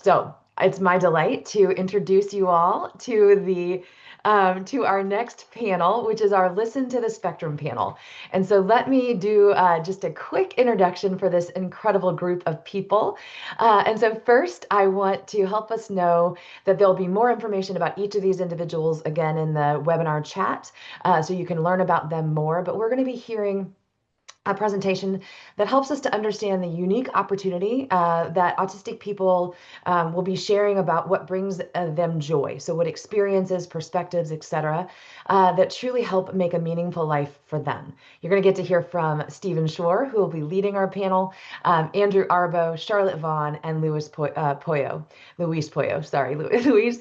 So it's my delight to introduce you all to the to our next panel, which is our Listen to the Spectrum panel. And so let me do just a quick introduction for this incredible group of people. And so first, I want to help us know that there'll be more information about each of these individuals again in the webinar chat, so you can learn about them more. But we're going to be hearing a presentation that helps us to understand the unique opportunity that autistic people will be sharing about what brings them joy. So, what experiences, perspectives, etc., that truly help make a meaningful life for them. You're going to get to hear from Stephen Shore, who will be leading our panel, Andrew Arboe, Charlotte Vaughn, and Luis Poyo, sorry, Luis.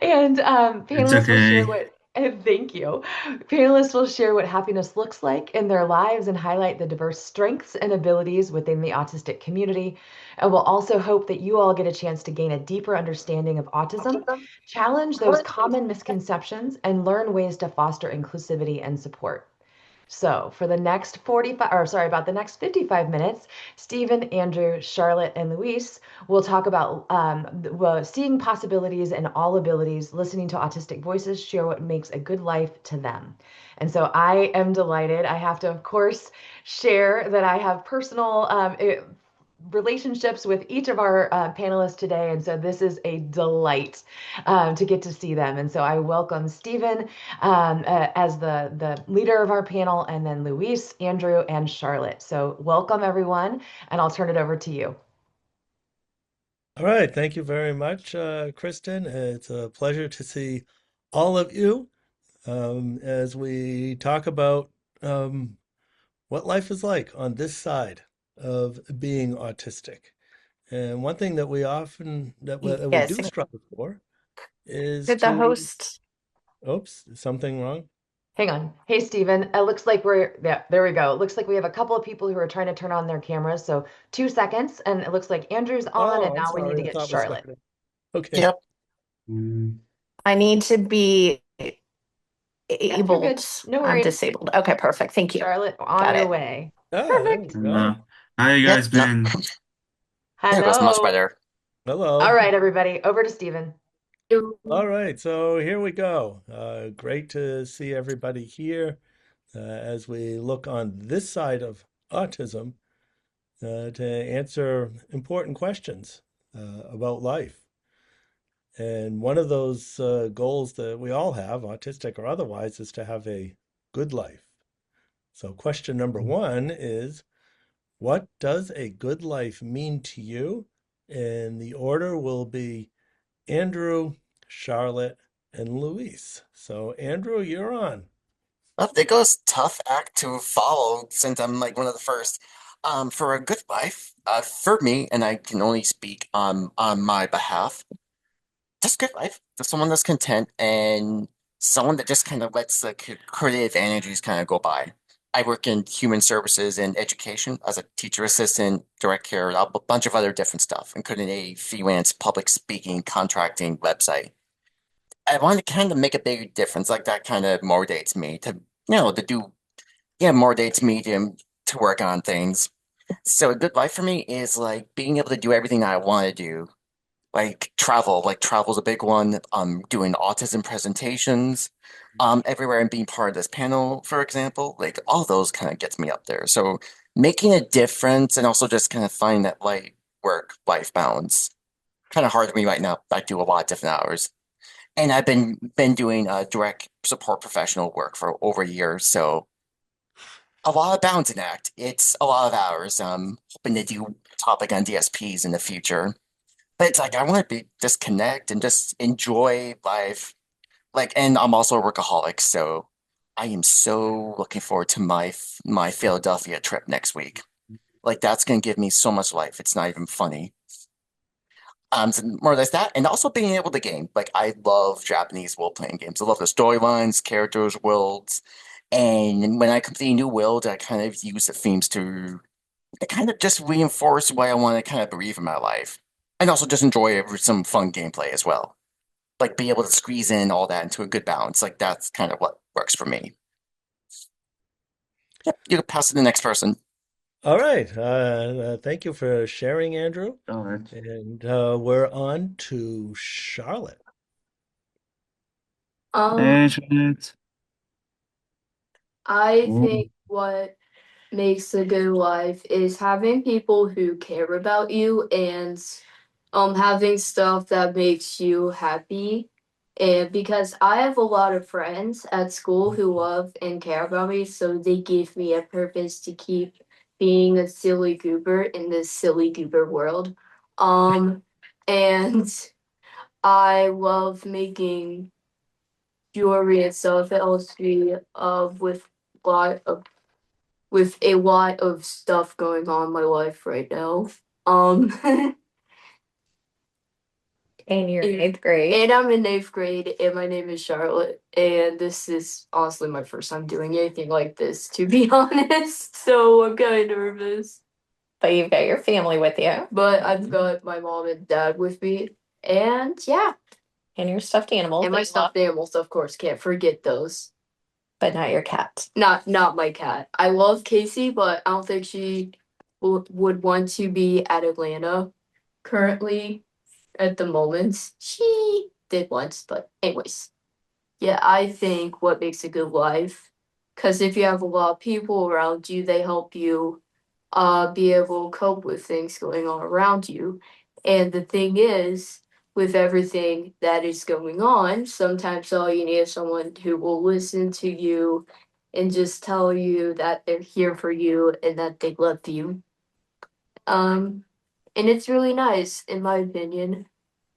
And It's panelists will share okay. what and thank you. Panelists will share what happiness looks like in their lives and highlight the diverse strengths and abilities within the autistic community. And we'll also hope that you all get a chance to gain a deeper understanding of autism, challenge those common misconceptions, and learn ways to foster inclusivity and support. So, for the next 45, or sorry, about the next 55 minutes, Stephen, Andrew, Charlotte, and Luis will talk about seeing possibilities in all abilities, listening to autistic voices, share what makes a good life to them. And so I am delighted. I have to, of course, share that I have personal relationships with each of our panelists today. And so this is a delight to get to see them. And so I welcome Stephen as the leader of our panel, and then Luis, Andrew, and Charlotte. So welcome, everyone. And I'll turn it over to you. All right, thank you very much, Kristen. It's a pleasure to see all of you as we talk about um, what life is like on this side of being autistic. And one thing that we often that we Yes. do struggle for is Did the to, host? oops, is something wrong? Hang on. Hey, Stephen. It looks like we're, yeah, there we go. It looks like we have a couple of people who are trying to turn on their cameras. So 2 seconds, and it looks like Andrew's on, and Oh, I'm now we need to sorry. I get thought it was Charlotte. starting. Okay. Yep. I need to be Yep, you're abled. good. No I'm worries. disabled. Okay, perfect. Thank you. Charlotte, on Got your it. way. Ah, there we Perfect. go. How you Yep. guys No, been? there goes much Hello. better. All Hello. right, everybody, over to Stephen. All right, so here we go. Great to see everybody here as we look on this side of autism to answer important questions about life. And one of those goals that we all have, autistic or otherwise, is to have a good life. So, question number one is, what does a good life mean to you? And the order will be Andrew, Charlotte, and Luis. So, Andrew, you're on. Well, it goes tough act to follow since I'm like one of the first. For a good life, for me, and I can only speak on my behalf, just good life. Just someone that's content and someone that just kind of lets the creative energies kind of go by. I work in human services and education as a teacher assistant, direct care, a bunch of other different stuff, including a freelance public speaking contracting website. I want to kind of make a big difference, like that kind of motivates me to, to do, yeah, motivates me to work on things. So a good life for me is like being able to do everything I want to do like travel's a big one. Doing autism presentations, everywhere and being part of this panel, for example, like all those kind of gets me up there. So making a difference and also just kind of finding that work life balance. Kind of hard for me right now. I do a lot of different hours, and I've been doing direct support professional work for over a year, so a lot of balancing act. It's a lot of hours. Hoping to do topic on DSPs in the future. But it's like I want to be disconnect and just enjoy life. Like, and I'm also a workaholic, so I am so looking forward to my Philadelphia trip next week. Like, that's gonna give me so much life. It's not even funny. So more or less that, and also being able to game. Like, I love Japanese role-playing games. I love the storylines, characters, worlds, and when I complete a new world, I kind of use the themes to kind of just reinforce what I want to kind of believe in my life. And also just enjoy some fun gameplay as well. Like be able to squeeze in all that into a good balance. Like that's kind of what works for me. Yep, you can pass to the next person. All right. Thank you for sharing, Andrew. All right. And we're on to Charlotte. Um, Hey, Janet. I Ooh. think what makes a good life is having people who care about you and having stuff that makes you happy. And because I have a lot of friends at school who love and care about me, so they give me a purpose to keep being a silly goober in this silly goober world. Um, and I love making jewelry and stuff. It helps me lot of with a lot of stuff going on in my life right now. Um And you're in and, eighth grade. and I'm in eighth grade and my name is Charlotte and this is honestly my first time doing anything like this to be honest. So I'm kinda nervous. But you've got your family with you But I've got my mom and dad with me and yeah. and your stuffed animals. And my stuffed animals, of course, can't forget those. But not your cat. Not my cat. I love Casey, but I don't think she would want to be at Atlanta currently at the moment. She did once, but anyways. Yeah, I think what makes a good life, because if you have a lot of people around you, they help you be able to cope with things going on around you. And the thing is, with everything that is going on, sometimes all you need is someone who will listen to you and just tell you that they're here for you and that they love you. Um, and it's really nice, in my opinion,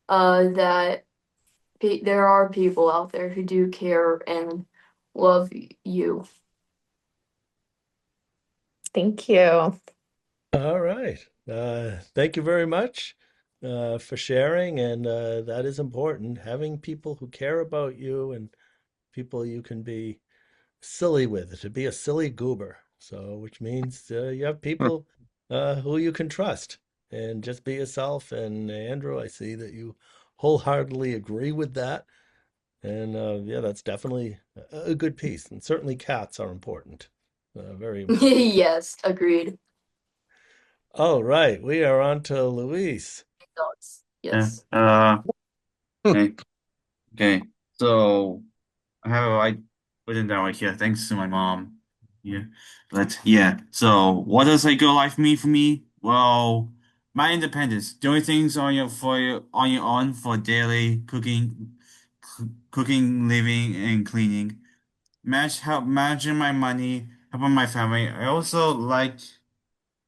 that there are people out there who do care and love you. Thank you. All right. Thank you very much for sharing. And that is important. Having people who care about you and people you can be silly with, to be a silly goober. So, which means you have people who you can trust and just be yourself. And Andrew, I see that you wholeheartedly agree with that. And yeah, that's definitely a good piece. And certainly cats are important, very important. Yes, agreed. All right, we are on to Luis. Dogs. Yeah. Yes. Okay. Okay. So I have a right written down right here. Thanks to my mom. Yeah. But yeah. So what does a good life mean for me? Well, my independence. Doing things on your own for daily cooking, living, and cleaning. Managing my money, helping my family. I also like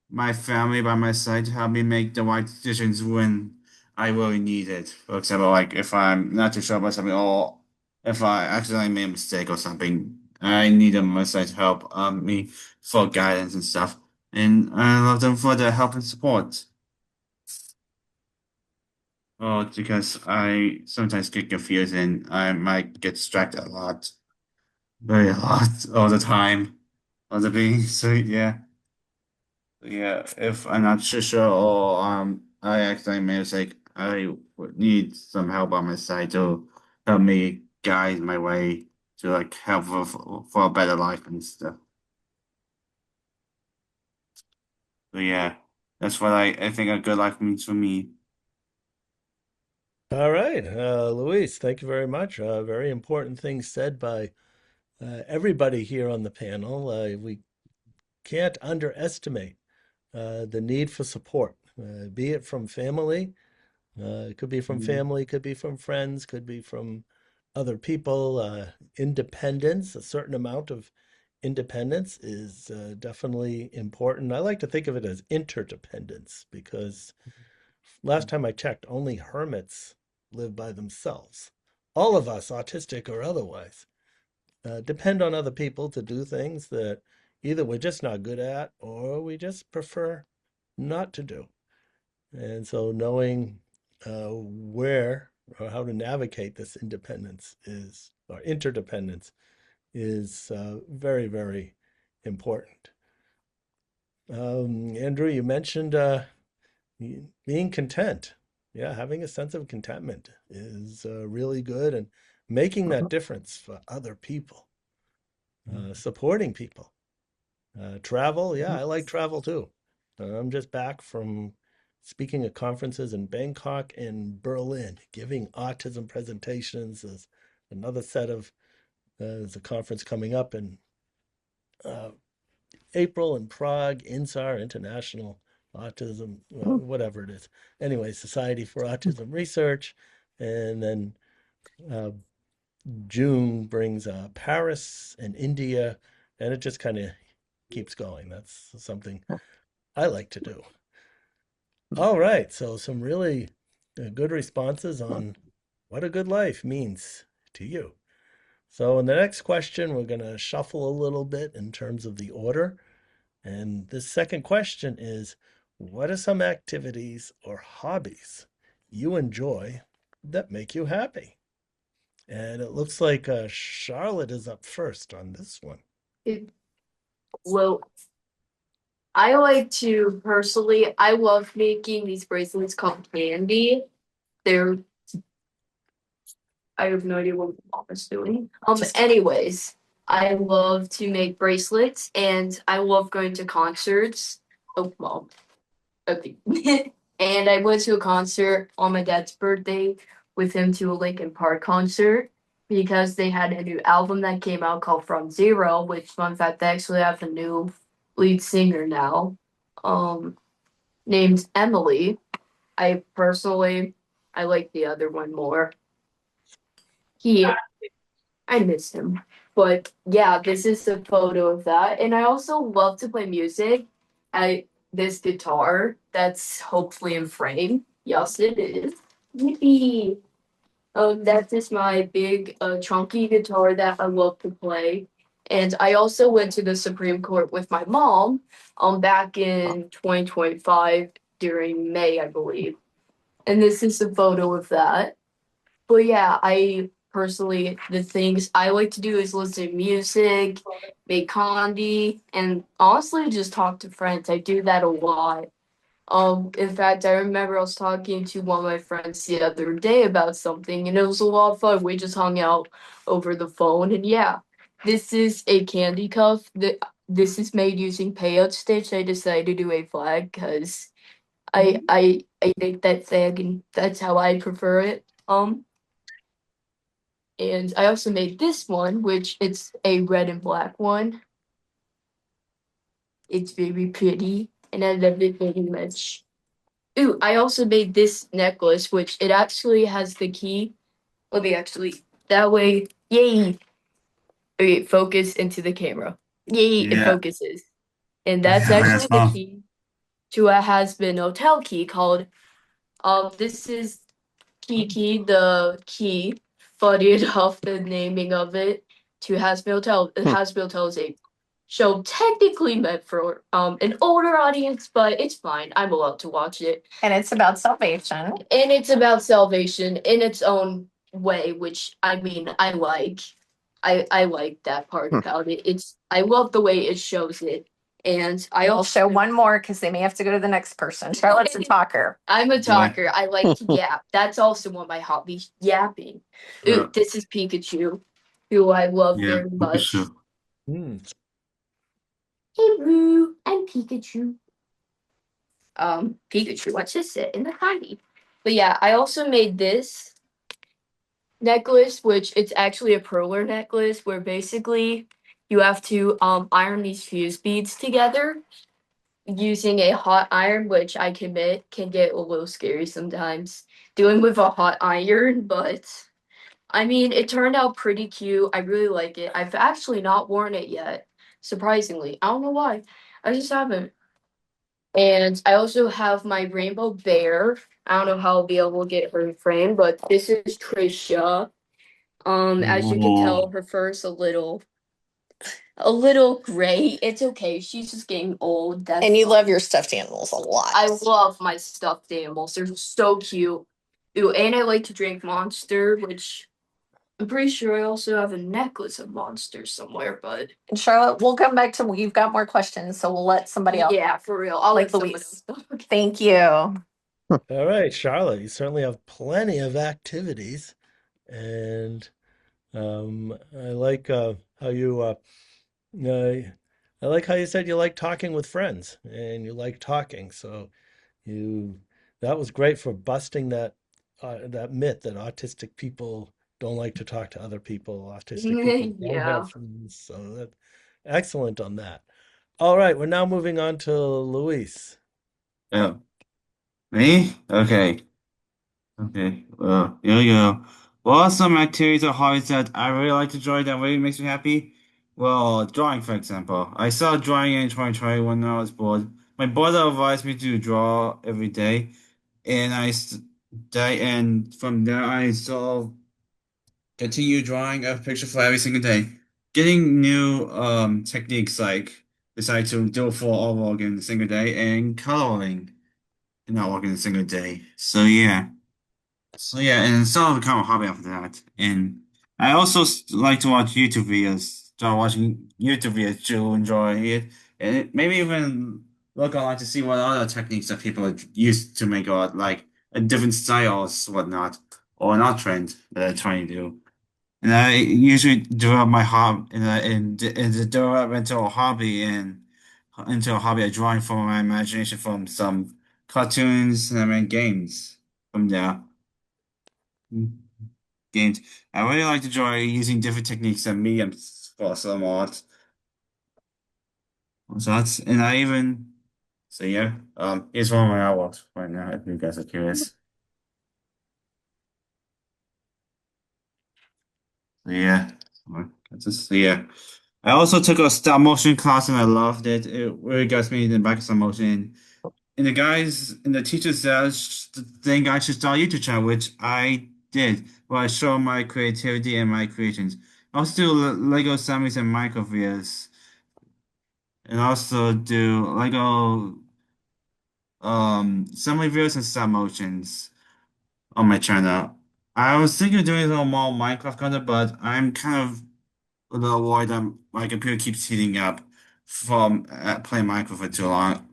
my family by my side to help me make the right decisions when I really need it. For example, like if I'm not too sure about something or if I accidentally made a mistake or something, I need them on my side to help me for guidance and stuff. And I love them for the help and support. Oh, it's because I sometimes get confused and I might get distracted a lot. Very a lot all the time. All the being so yeah. Yeah, if I'm not too sure or I accidentally made a mistake, I would need some help on my side to help me guide my way to like help for a better life and stuff. So yeah, that's what I think a good life means for me. All right, Luis, thank you very much. Very important things said by everybody here on the panel. We can't underestimate the need for support, be it from family. It could be from Mhm. family, could be from friends, could be from other people. Independence, a certain amount of independence is definitely important. I like to think of it as interdependence because last time I checked, only hermits live by themselves. All of us, autistic or otherwise, depend on other people to do things that either we're just not good at or we just prefer not to do. And so knowing where or how to navigate this independence is, or interdependence is very, very important. Andrew, you mentioned being content. Yeah, having a sense of contentment is really good and making that difference for other people, supporting people. Travel, yeah, I like travel too. I'm just back from speaking at conferences in Bangkok and Berlin, giving autism presentations. There's another set of there's a conference coming up in uh, April in Prague, INSAR, International Autism, whatever it is. Anyway, Society for Autism Research, and then uh, June brings Paris and India, and it just kind of keeps going. That's something I like to do. All right, so some really good responses on what a good life means to you. So, in the next question, we're going to shuffle a little bit in terms of the order. And this second question is, what are some activities or hobbies you enjoy that make you happy? And it looks like Charlotte is up first on this one. Well, I like to personally, I love making these bracelets called candy. They're, I have no idea what mom is doing. Anyways, I love to make bracelets and I love going to concerts. Oh, mom. Okay. And I went to a concert on my dad's birthday with him to a Linkin Park concert because they had a new album that came out called From Zero, which fun fact, they actually have a new lead singer now, um, named Emily. I personally I like the other one more. He I miss him. But yeah, this is a photo of that. And I also love to play music. I this guitar that's hopefully in frame. Yes, it is. Yippee! That is my big chunky guitar that I love to play. And I also went to the Supreme Court with my mom back in 2025 during May, I believe. And this is a photo of that. But yeah, I personally, the things I like to do is listen to music, make candy, and honestly just talk to friends. I do that a lot. In fact, I remember I was talking to one of my friends the other day about something, and it was a lot of fun. We just hung out over the phone, and yeah, this is a candy cuff. This is made using payout stitch. I decided to do a flag because I think that's and that's how I prefer it. And I also made this one, which it's a red and black one. It's very pretty, and I love it very much. Ooh, I also made this necklace, which it actually has the key. Let me actually, that way, yay! Okay, focus into the camera. Yay, it Yeah, focuses. And that's yeah, that's actually the fun. key to a has-been hotel key called, this is Kiki, the key. Funny enough, the naming of it to Hasbro Hotel. Hasbro Hotel is a show technically meant for an older audience, but it's fine. I'm allowed to watch it. And it's about salvation. And it's about salvation in its own way, which I mean I like. I like that part about it. It's I love the way it shows it. And I I'll also show one more because they may have to go to the next person. Charlotte's a talker. I'm a Boy. talker. I like to yap. That's also one of my hobbies, yapping. Yeah, Ooh, this is Pikachu, who I love yeah, very much. Pikachu. Hmm. Hey Boo, I'm Pikachu. Pikachu wants to sit in the potty. But yeah, I also made this necklace, which it's actually a perler necklace, where basically you have to iron these fuse beads together using a hot iron, which I commit can get a little scary sometimes dealing with a hot iron, but I mean, it turned out pretty cute. I really like it. I've actually not worn it yet, surprisingly. I don't know why. I just haven't. And I also have my rainbow bear. I don't know how I'll be able to get her in frame, but this is Trisha. As you can tell, Oh, her fur is a little gray. It's okay. She's just getting old. That's And you fine. love your stuffed animals a lot. I love my stuffed animals. They're so cute. Ooh, and I like to drink Monster, which I'm pretty sure I also have a necklace of monsters somewhere, but And Charlotte, we'll come back to you've got more questions, so we'll let somebody else. yeah, for real. I'll Like let someone Louise. else talk. Thank you. All right, Charlotte, you certainly have plenty of activities, and I like how you I like how you said you like talking with friends and you like talking. So you that was great for busting that myth that autistic people don't like to talk to other people. Autistic people don't have Yeah. friends. So that excellent on that. All right, we're now moving on to Luis. Oh, me? Okay. Okay. Well, here we go. What are some activities or hobbies that I really like to enjoy that really makes me happy? Well, drawing, for example. I started drawing in 2020 when I was bored. My brother advised me to draw every day, and and from there I sort of continue drawing a picture for every single day. Getting new techniques like decide to do it for all work in a single day and coloring in all work in a single day. So yeah, and it's sort of become a hobby after that. And I also like to watch YouTube videos. Start watching YouTube videos to enjoy it, and maybe even look online to see what other techniques that people use to make art, like different styles, whatnot, or not trend that they're trying to do. And I usually develop my hobby in develop into a hobby and into a hobby of drawing from my imagination from some cartoons and I mean games from there. Games. I really like to enjoy using different techniques and mediums for some art. So that's and I even so yeah. Here's one of my artworks right now if you guys are curious. So yeah. So yeah. I also took a stop motion class and I loved it. It really got me in the back of stop motion. And the guys and the teacher says think I should start a YouTube channel, which I did, where I show my creativity and my creations. I also do Lego semis and Minecraft videos, and also do Lego semi videos and stop motions on my channel. I was thinking of doing a little more Minecraft content, but I'm kind of a little worried that my computer keeps heating up from playing Minecraft for too long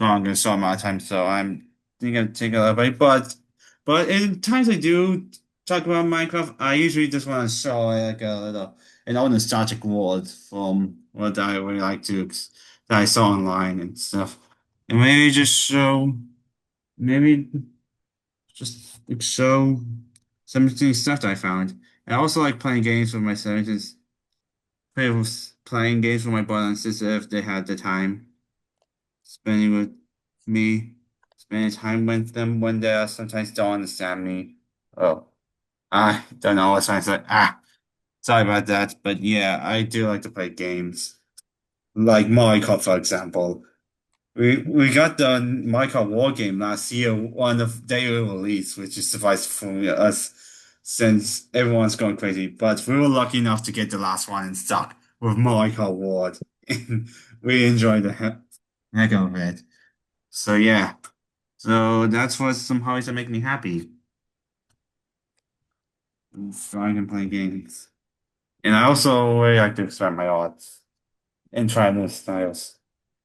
and so amount of time. So I'm thinking of taking a little break. But in times I do talk about Minecraft, I usually just want to show like a little an old nostalgic world from what I really like to that I saw online and stuff. And maybe just show maybe just like, show some interesting stuff that I found. I also like playing games with my siblings playing games with my brother and sister if they had the time, spending with me, spending time with them when they sometimes don't understand me. Oh, I don't know what I'm trying to say. Sorry about that, but yeah, I do like to play games. Like Mario Kart, for example. We got the Mario Kart War game last year on the day of release, which is suffice for us since everyone's going crazy. But we were lucky enough to get the last one in stock with Mario Kart War. And we enjoyed the heck of it. So yeah. So that's what some hobbies that make me happy. Drawing and playing games. And I also really like to expand my art and try new styles.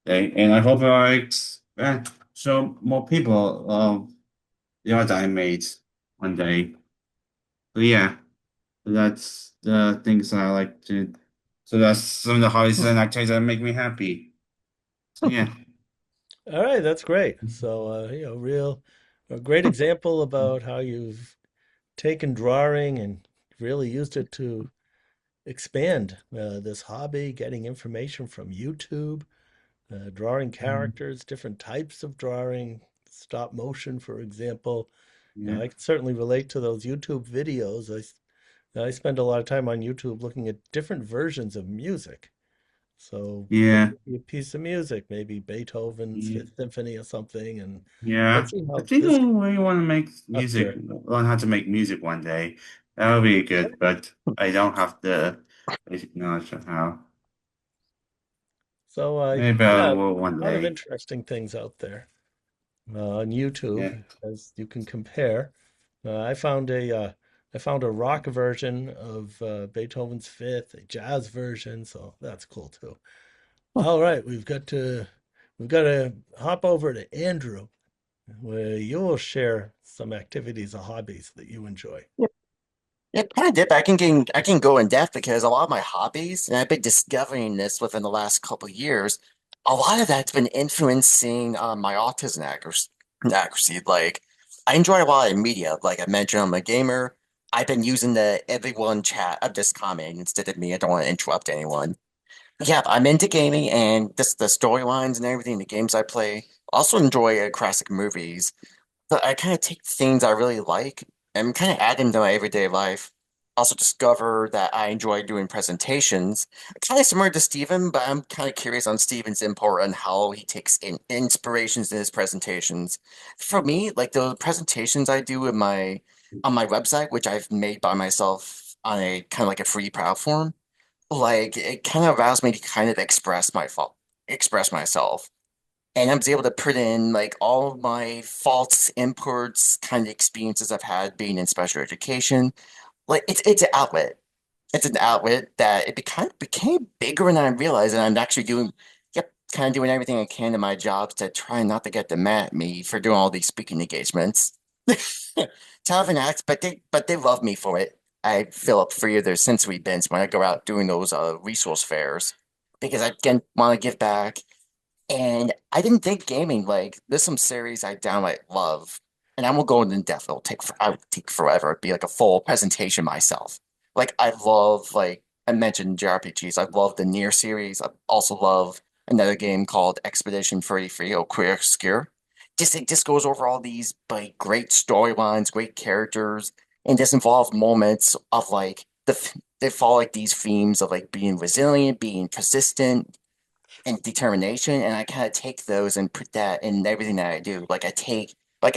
Okay? And I hope I show more people the art I made one day. But yeah, that's the things I like to. So that's some of the hobbies and activities that make me happy. So yeah, All right, that's great. So, a great example about how you've taken drawing and really used it to expand this hobby, getting information from YouTube, drawing characters, different types of drawing, stop motion, for example. yeah, I can certainly relate to those YouTube videos. I spend a lot of time on YouTube looking at different versions of music. So what yeah, could be a piece of music, maybe Beethoven's yeah. Fifth Symphony or something, and Yeah. let's see I how think I this really want to make music, structure. learn how to make music one day. That would be good, but I don't have the basic knowledge of how. So Maybe I yeah, will a one lot of day. interesting things out there on Yeah. YouTube as you can compare. I found a rock version of Beethoven's Fifth, a jazz version, so that's cool too. All right, we've got to hop over to Andrew, where you will share some activities or hobbies that you enjoy. Yeah, kind of dip. I can go in depth because a lot of my hobbies, and I've been discovering this within the last couple of years, a lot of that's been influencing my autism accuracy. Like, I enjoy a lot of media. Like I mentioned, I'm a gamer. I've been using the everyone chat. I'm just commenting instead of me. I don't want to interrupt anyone. Yeah, I'm into gaming and just the storylines and everything, the games I play. Also enjoy classic movies. But I kind of take things I really like and kind of add them to my everyday life. Also discover that I enjoy doing presentations. Kind of similar to Steven, but I'm kind of curious on Steven's input and how he takes inspirations in his presentations. For me, like the presentations I do in my on my website, which I've made by myself on a kind of like a free platform, like it kind of allows me to kind of express myself. And I was able to put in like all of my faults, inputs, kind of experiences I've had being in special education. Like it's an outlet. It's an outlet that kind of became bigger than I realized, and I'm actually doing, yep, kind of doing everything I can in my jobs to try not to get them mad at me for doing all these speaking engagements. Tough and acts, but they love me for it. I fill up free of their sensory bins when I go out doing those resource fairs because I again want to give back. And I didn't think gaming, like, there's some series I downright love, and I won't go into depth. I would take forever. It'd be like a full presentation myself. Like, I love, like, I mentioned JRPGs. I love the Nier series. I also love another game called Expedition 33 or Queer Obscure. Just, it just goes over all these, like, great storylines, great characters, and just involve moments of, like, they follow, like, these themes of, like, being resilient, being persistent, and determination, and I kind of take those and put that in everything that I do. Like I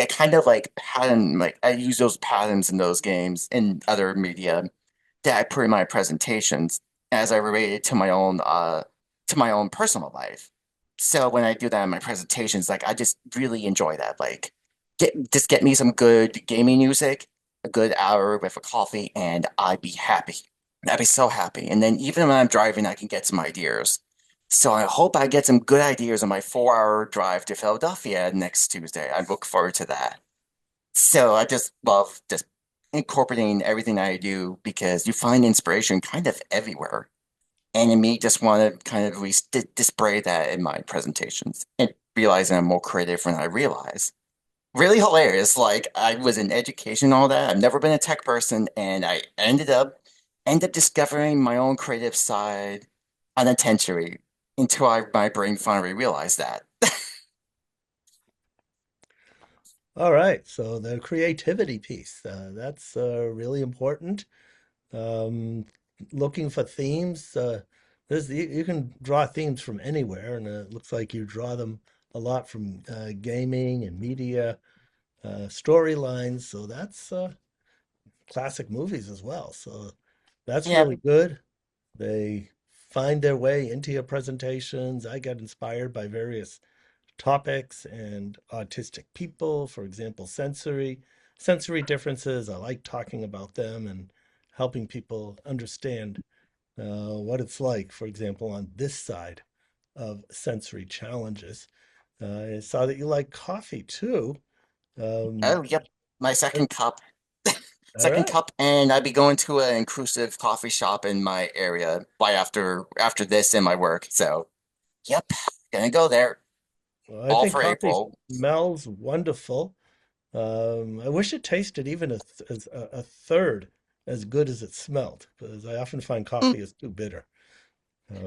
kind of like pattern, like I use those patterns in those games and other media that I put in my presentations as I relate it to my own personal life. So when I do that in my presentations, like I just really enjoy that. Like get me some good gaming music, a good hour with a coffee, and I'd be happy. I'd be so happy. And then even when I'm driving, I can get some ideas. So I hope I get some good ideas on my 4 hour drive to Philadelphia next Tuesday. I look forward to that. So I just love just incorporating everything I do because you find inspiration kind of everywhere. And in me, just want to kind of display that in my presentations and realizing I'm more creative when I realize. Really hilarious. Like I was in education and all that. I've never been a tech person, and I ended up discovering my own creative side unintentionally until my brain finally realized that. All right, so the creativity piece, that's really important. Um, Looking for themes, you can draw themes from anywhere, and it looks like you draw them a lot from gaming and media, storylines. So that's classic movies as well. So that's Yeah, really good. They find their way into your presentations. I get inspired by various topics and autistic people, for example, sensory differences. I like talking about them and helping people understand what it's like, for example, on this side of sensory challenges. I saw that you like coffee too. Um, oh, yep. My uh, second cup. all Second right. cup, and I'd be going to an inclusive coffee shop in my area by after this in my work. So, yep, gonna go there. Well, I All think for coffee April. smells wonderful. I wish it tasted even a third as good as it smelled, because I often find Hmm. coffee is too bitter.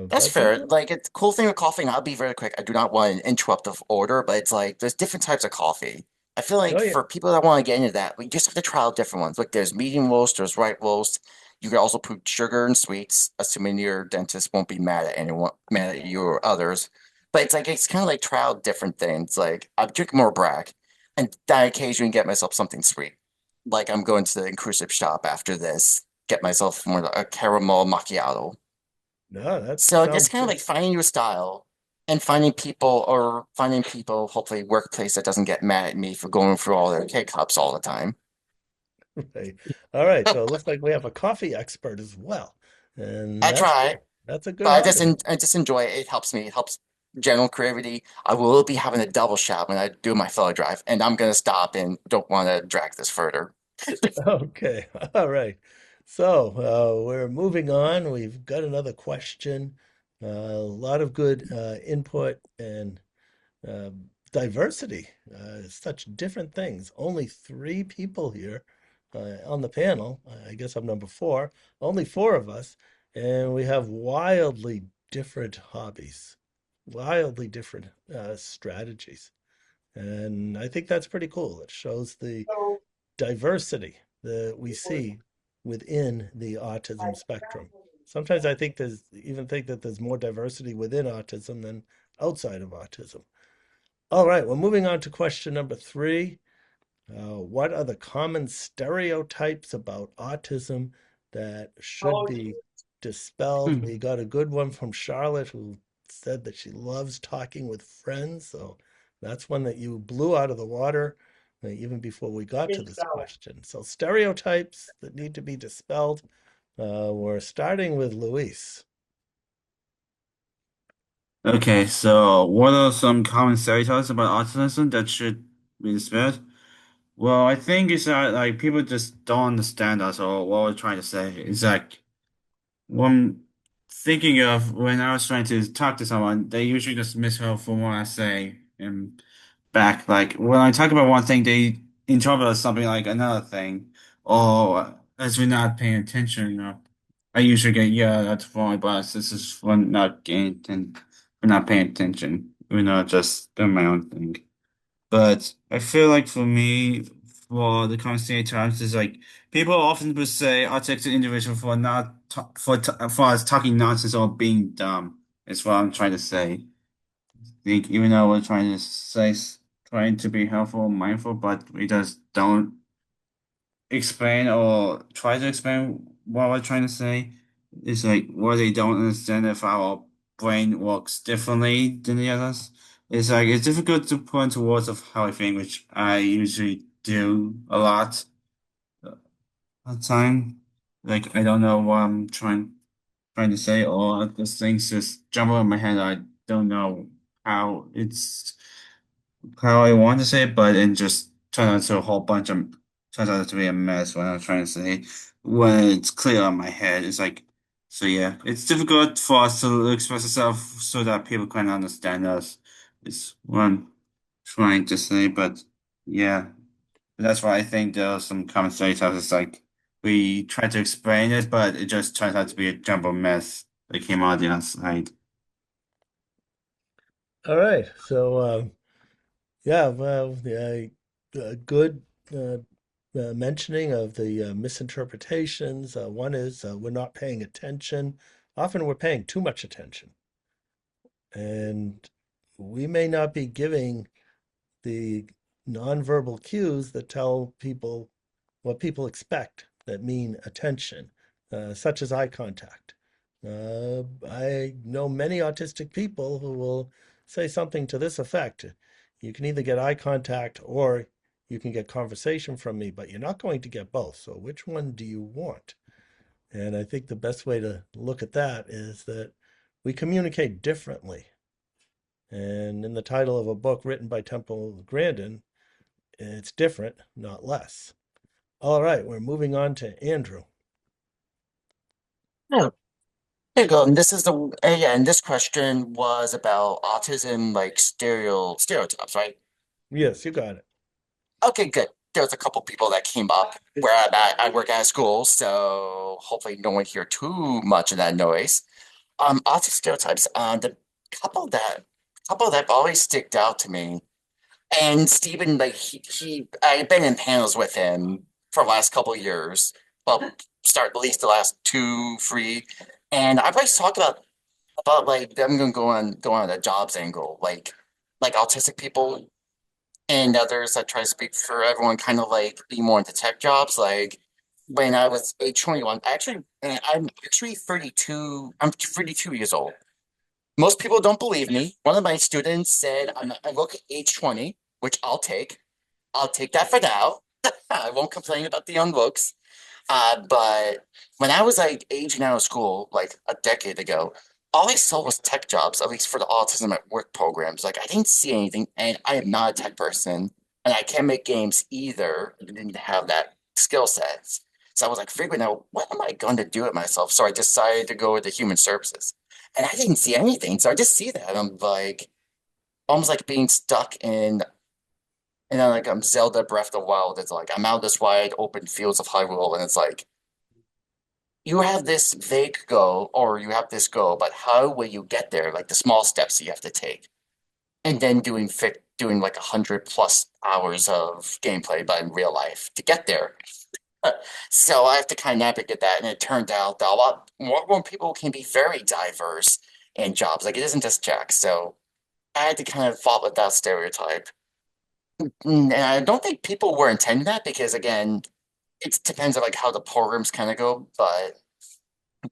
That's But fair. Like, it's cool thing with coffee, and I'll be very quick. I do not want to interrupt the order, but it's like there's different types of coffee. I feel oh like yeah, for people that want to get into that, we just have to try out different ones. Like, there's medium roast, there's white roast. You can also put sugar and sweets, assuming your dentist won't be mad at anyone, mad at you or others. But it's like it's kind of like try out different things. Like, I drink more black, and I occasionally get myself something sweet. Like, I'm going to the inclusive shop after this, get myself more like a caramel macchiato. no, that So it's sounds kind of good. like finding your style and finding people, hopefully workplace that doesn't get mad at me for going through all their K-cups all the time. Right. All right, so it looks like we have a coffee expert as well, and I that's try, good. That's a but good hobby. I just enjoy it. It helps me. It helps general creativity. I will be having a double shot when I do my fellow drive, and I'm gonna stop and don't want to drag this further. Okay, all right. So we're moving on. We've got another question. A lot of good input and diversity, such different things. Only three people here on the panel. I guess I'm number four. Only four of us, and we have wildly different hobbies, wildly different strategies. And I think that's pretty cool. It shows the diversity that we see within the autism spectrum. Sometimes I think think that there's more diversity within autism than outside of autism. All right, well, moving on to question number three. What are the common stereotypes about autism that should be dispelled? We got a good one from Charlotte who said that she loves talking with friends. So that's one that you blew out of the water even before we got to this question. So, stereotypes that need to be dispelled. We're starting with Luis. Okay, so what are some common stereotypes about autism that should be dispelled? Well, I think it's that like people just don't understand us or what we're trying to say. It's like when thinking of when I was trying to talk to someone, they usually just misheard from what I say and back. Like when I talk about one thing, they interpret as something like another thing, or as we're not paying attention. I usually get yeah, that's for my boss. This is for not getting and for not paying attention. We're not just doing my own thing. But I feel like for me, for the constant times is like people often would say autistic individual for not for us talking nonsense or being dumb. Is what I'm trying to say. Think even though we're trying to say trying to be helpful, mindful, but we just don't explain or try to explain what we're trying to say. It's like what they don't understand if our brain works differently than the others. It's like it's difficult to put into words of how I think, which I usually do a lot of the time. Like I don't know what I'm trying to say, or those things just jumble in my head. I don't know how it's how I want to say it, but it just turns out to be a mess when I'm trying to say when it's clear on my head. It's like so yeah, it's difficult for us to express ourselves so that people can understand us. It's what I'm trying to say, but yeah, that's why I think there are some common stereotypes. It's like we try to explain it, but it just turns out to be a jumbled mess that came out the outside. All right, so yeah, well, yeah, good uh, mentioning of the misinterpretations. One is we're not paying attention. Often we're paying too much attention, and we may not be giving the nonverbal cues that tell people what people expect that mean attention, such as eye contact. I know many autistic people who will say something to this effect. You can either get eye contact or you can get conversation from me, but you're not going to get both. So which one do you want? And I think the best way to look at that is that we communicate differently. And in the title of a book written by Temple Grandin, it's different, not less. All right, we're moving on to Andrew. Oh, there you go. And this is the yeah, and this question was about autism, like stereotypes, right? Yes, you got it. Okay, good. There's a couple people that came up where I'm at. I work at a school, so hopefully no one hear too much of that noise. Autism stereotypes. The couple that couple that always sticked out to me. And Stephen, like he I've been in panels with him for the last couple of years. Well, start at least the last two, three. And I've always talked about like I'm gonna go on a jobs angle, like autistic people and others that try to speak for everyone, kind of like be more into tech jobs. Like when I was age 21, actually, and I'm actually 32. I'm 32 years old. Most people don't believe me. One of my students said I look age 20, which I'll take. I'll take that for now. I won't complain about the young looks. But when I was like aging out of school, like a decade ago, all I saw was tech jobs, at least for the autism at work programs. Like I didn't see anything, and I am not a tech person, and I can't make games either. I didn't have that skill set. So I was like figuring out what am I going to do with myself. So I decided to go with the human services, and I didn't see anything. So I just see that and I'm like almost like being stuck in. And then like I'm Zelda Breath of the Wild. It's like I'm out this wide open fields of Hyrule, and it's like you have this vague goal or you have this goal, but how will you get there? Like the small steps you have to take, and then doing like 100+ hours of gameplay, but in real life to get there. So I have to kind of navigate that, and it turned out that a lot more people can be very diverse in jobs. Like it isn't just Jack. So I had to kind of follow that stereotype. And I don't think people were intending that because again, it depends on like how the programs kind of go. But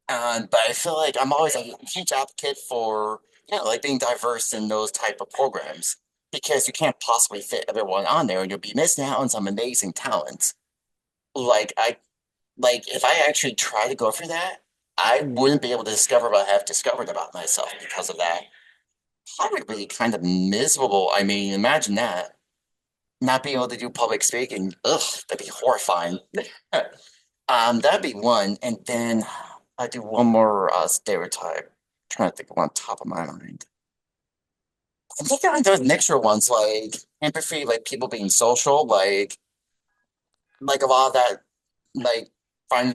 I feel like I'm always a huge advocate for like being diverse in those type of programs because you can't possibly fit everyone on there, and you'll be missing out on some amazing talents. Like if I actually try to go for that, I wouldn't be able to discover what I have discovered about myself because of that. Probably kind of miserable. I mean, imagine that. Not being able to do public speaking. Ugh, that'd be horrifying. That'd be one. And then I do one more stereotype. Trying to think of one top of my mind. I think I those mixture ones like empathy, like people being social, like a lot of that like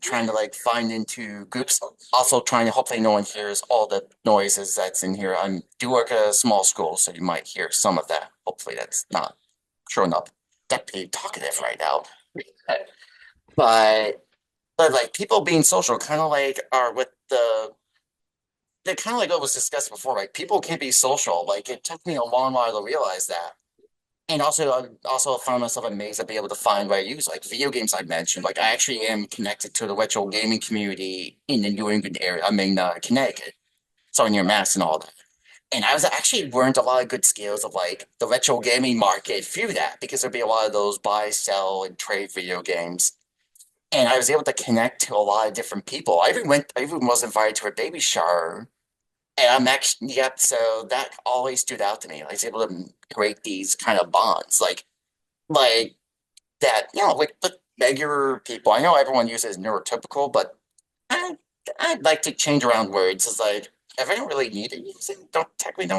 trying to like find into groups. Also trying to hopefully no one hears all the noises that's in here. I do work at a small school, so you might hear some of that. Hopefully that's not showing up deputy talkative right now. But like people being social kind of like are with the kind of like what was discussed before, like people can be social. Like it took me a long while to realize that. And also, I also found myself amazed at being able to find what I use, like video games I mentioned. Like I actually am connected to the retro gaming community in the New England area. I'm in Connecticut, so near Mass and all that. And I was actually learned a lot of good skills of like the retro gaming market through that because there'd be a lot of those buy, sell, and trade video games. And I was able to connect to a lot of different people. I even was invited to a baby shower. And I'm actually, yep, so that always stood out to me. I was able to create these kind of bonds. Like that, like the regular people. I know everyone uses neurotypical, but I, I'd like to change around words. It's like, if I don't really need to use it, don't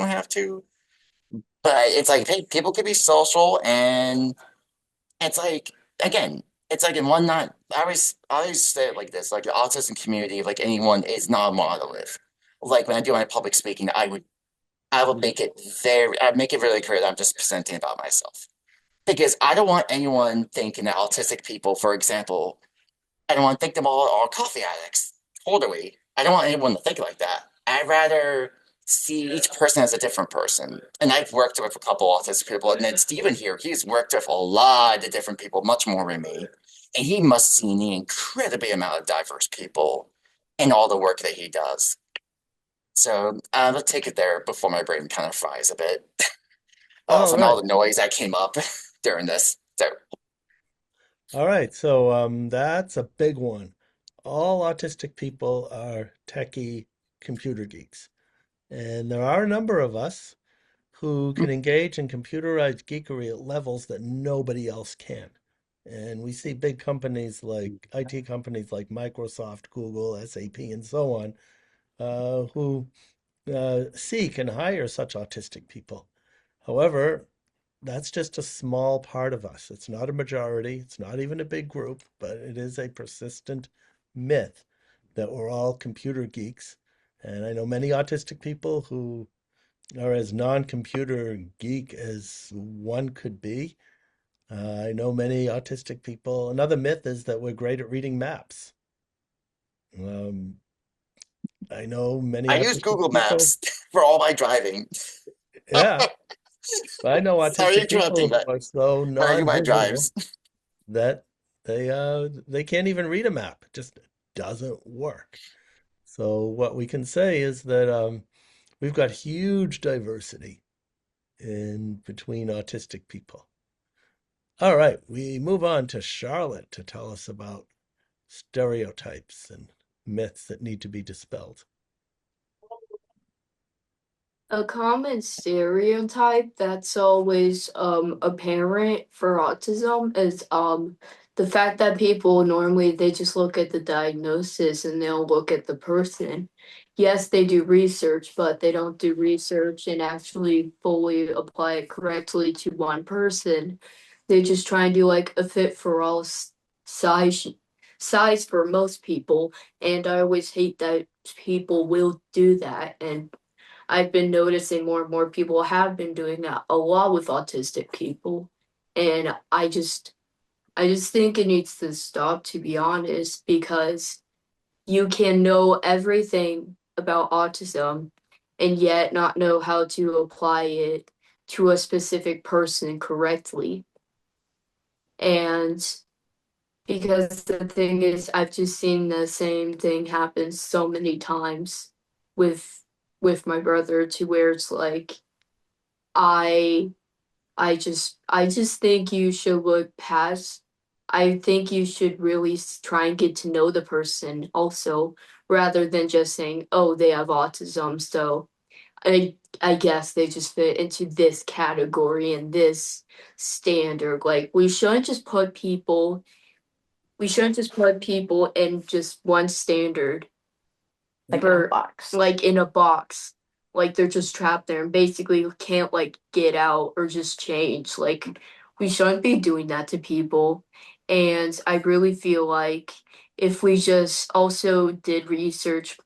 have to. But it's like, hey, people can be social, and it's like, again, it's like in one not. I always say it like this: like the autism community, like anyone, is not a monolith. Like when I do my public speaking, I'd make it really clear that I'm just presenting about myself. Because I don't want anyone thinking that autistic people, for example, I don't want to think them all are coffee addicts. Totally. I don't want anyone to think like that. I'd rather see each person as a different person. And I've worked with a couple autistic people, and then Steven here, he's worked with a lot of different people, much more than me. And he must see an incredibly amount of diverse people in all the work that he does. So let's take it there before my brain kind of fries a bit. All From all right. the noise that came up during this. So All right. So that's a big one. All autistic people are techie computer geeks. And there are a number of us who can engage in computerized geekery at levels that nobody else can. And we see big companies like IT companies like Microsoft, Google, SAP, and so on, who seek and hire such autistic people. However, that's just a small part of us. It's not a majority, it's not even a big group, but it is a persistent myth that we're all computer geeks. And I know many autistic people who are as non-computer geek as one could be. I know many autistic people. Another myth is that we're great at reading maps. Um, I know many I use autistic Google people. Maps for all my driving. Yeah, but I know Sorry autistic people interrupting, who but are so I do my non-visual drives. that they can't even read a map. It just doesn't work. So what we can say is that we've got huge diversity in between autistic people. All right, we move on to Charlotte to tell us about stereotypes and myths that need to be dispelled. A common stereotype that's always apparent for autism is the fact that people normally they just look at the diagnosis and they'll look at the person. Yes, they do research, but they don't do research and actually fully apply it correctly to one person. They just try and do like a fit for all size size for most people, and I always hate that people will do that. And I've been noticing more and more people have been doing that a lot with autistic people. And I just think it needs to stop, to be honest, because you can know everything about autism and yet not know how to apply it to a specific person correctly. And because the thing is, I've just seen the same thing happen so many times with with my brother to where it's like I I just think you should look past. I think you should really try and get to know the person also, rather than just saying, "Oh, they have autism, so I guess they just fit into this category and this standard." Like we shouldn't just put people in just one standard Like in a for box. like in a box. Like they're just trapped there and basically can't like get out or just change. Like we shouldn't be doing that to people. And I really feel like if we just also did research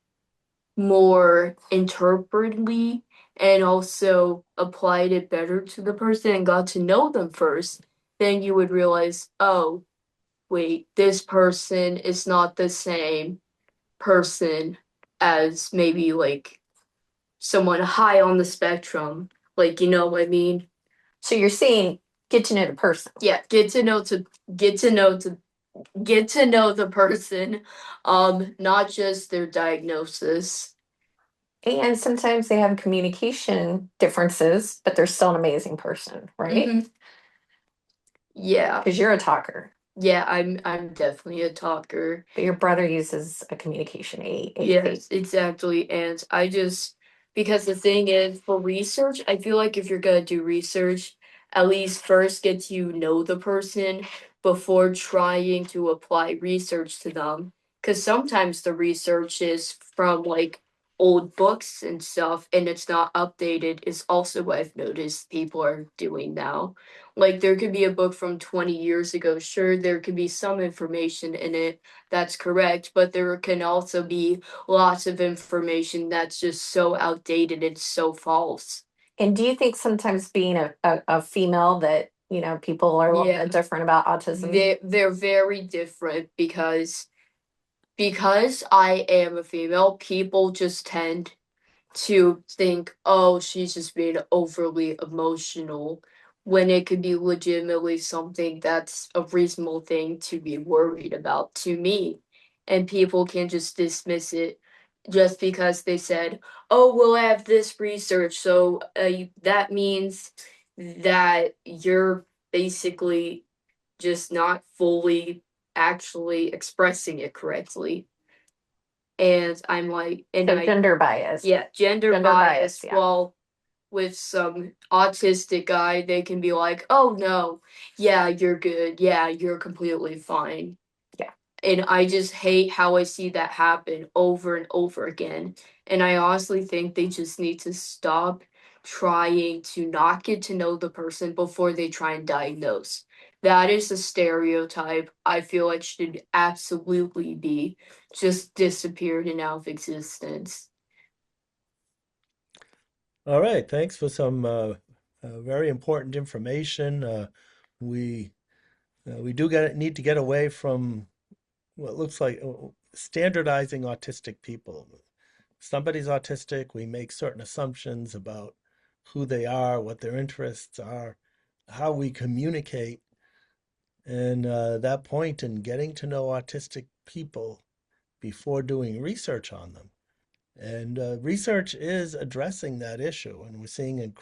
more interpretedly and also applied it better to the person and got to know them first, then you would realize, oh, wait, this person is not the same person as maybe like someone high on the spectrum. Like, you know what I mean? So you're saying get to know the person. Yeah, get to know the person, not just their diagnosis. And sometimes they have communication differences, but they're still an amazing person, right? Mhm. Yeah. Because you're a talker, Yeah, I'm definitely a talker. but your brother uses a communication aid. Yes, exactly. And because the thing is, for research, I feel like if you're gonna do research, at least first get to know the person before trying to apply research to them. Because sometimes the research is from like old books and stuff, and it's not updated, is also what I've noticed people are doing now. Like there could be a book from 20 years ago. Sure, there could be some information in it that's correct, but there can also be lots of information that's just so outdated, it's so false. And do you think sometimes being a female that, people are a little Yeah. bit different about autism? They're very different because I am a female, people just tend to think, oh, she's just being overly emotional, when it could be legitimately something that's a reasonable thing to be worried about to me. And people can just dismiss it just because they said, oh, we'll have this research. So that means that you're basically just not fully actually expressing it correctly. And I'm like, and So I, gender bias. yeah, gender Gender bias. bias, yeah. Well, with some autistic guy, they can be like, oh no, yeah, you're good. Yeah, you're completely fine. Yeah. And I just hate how I see that happen over and over again. And I honestly think they just need to stop trying to not get to know the person before they try and diagnose. That is a stereotype I feel like should absolutely be just disappeared and out of existence. All right, thanks for some very important information. We we do need to get away from what looks like standardizing autistic people. If somebody's autistic, we make certain assumptions about who they are, what their interests are, how we communicate, and that point in getting to know autistic people before doing research on them. And research is addressing that issue, and we're seeing an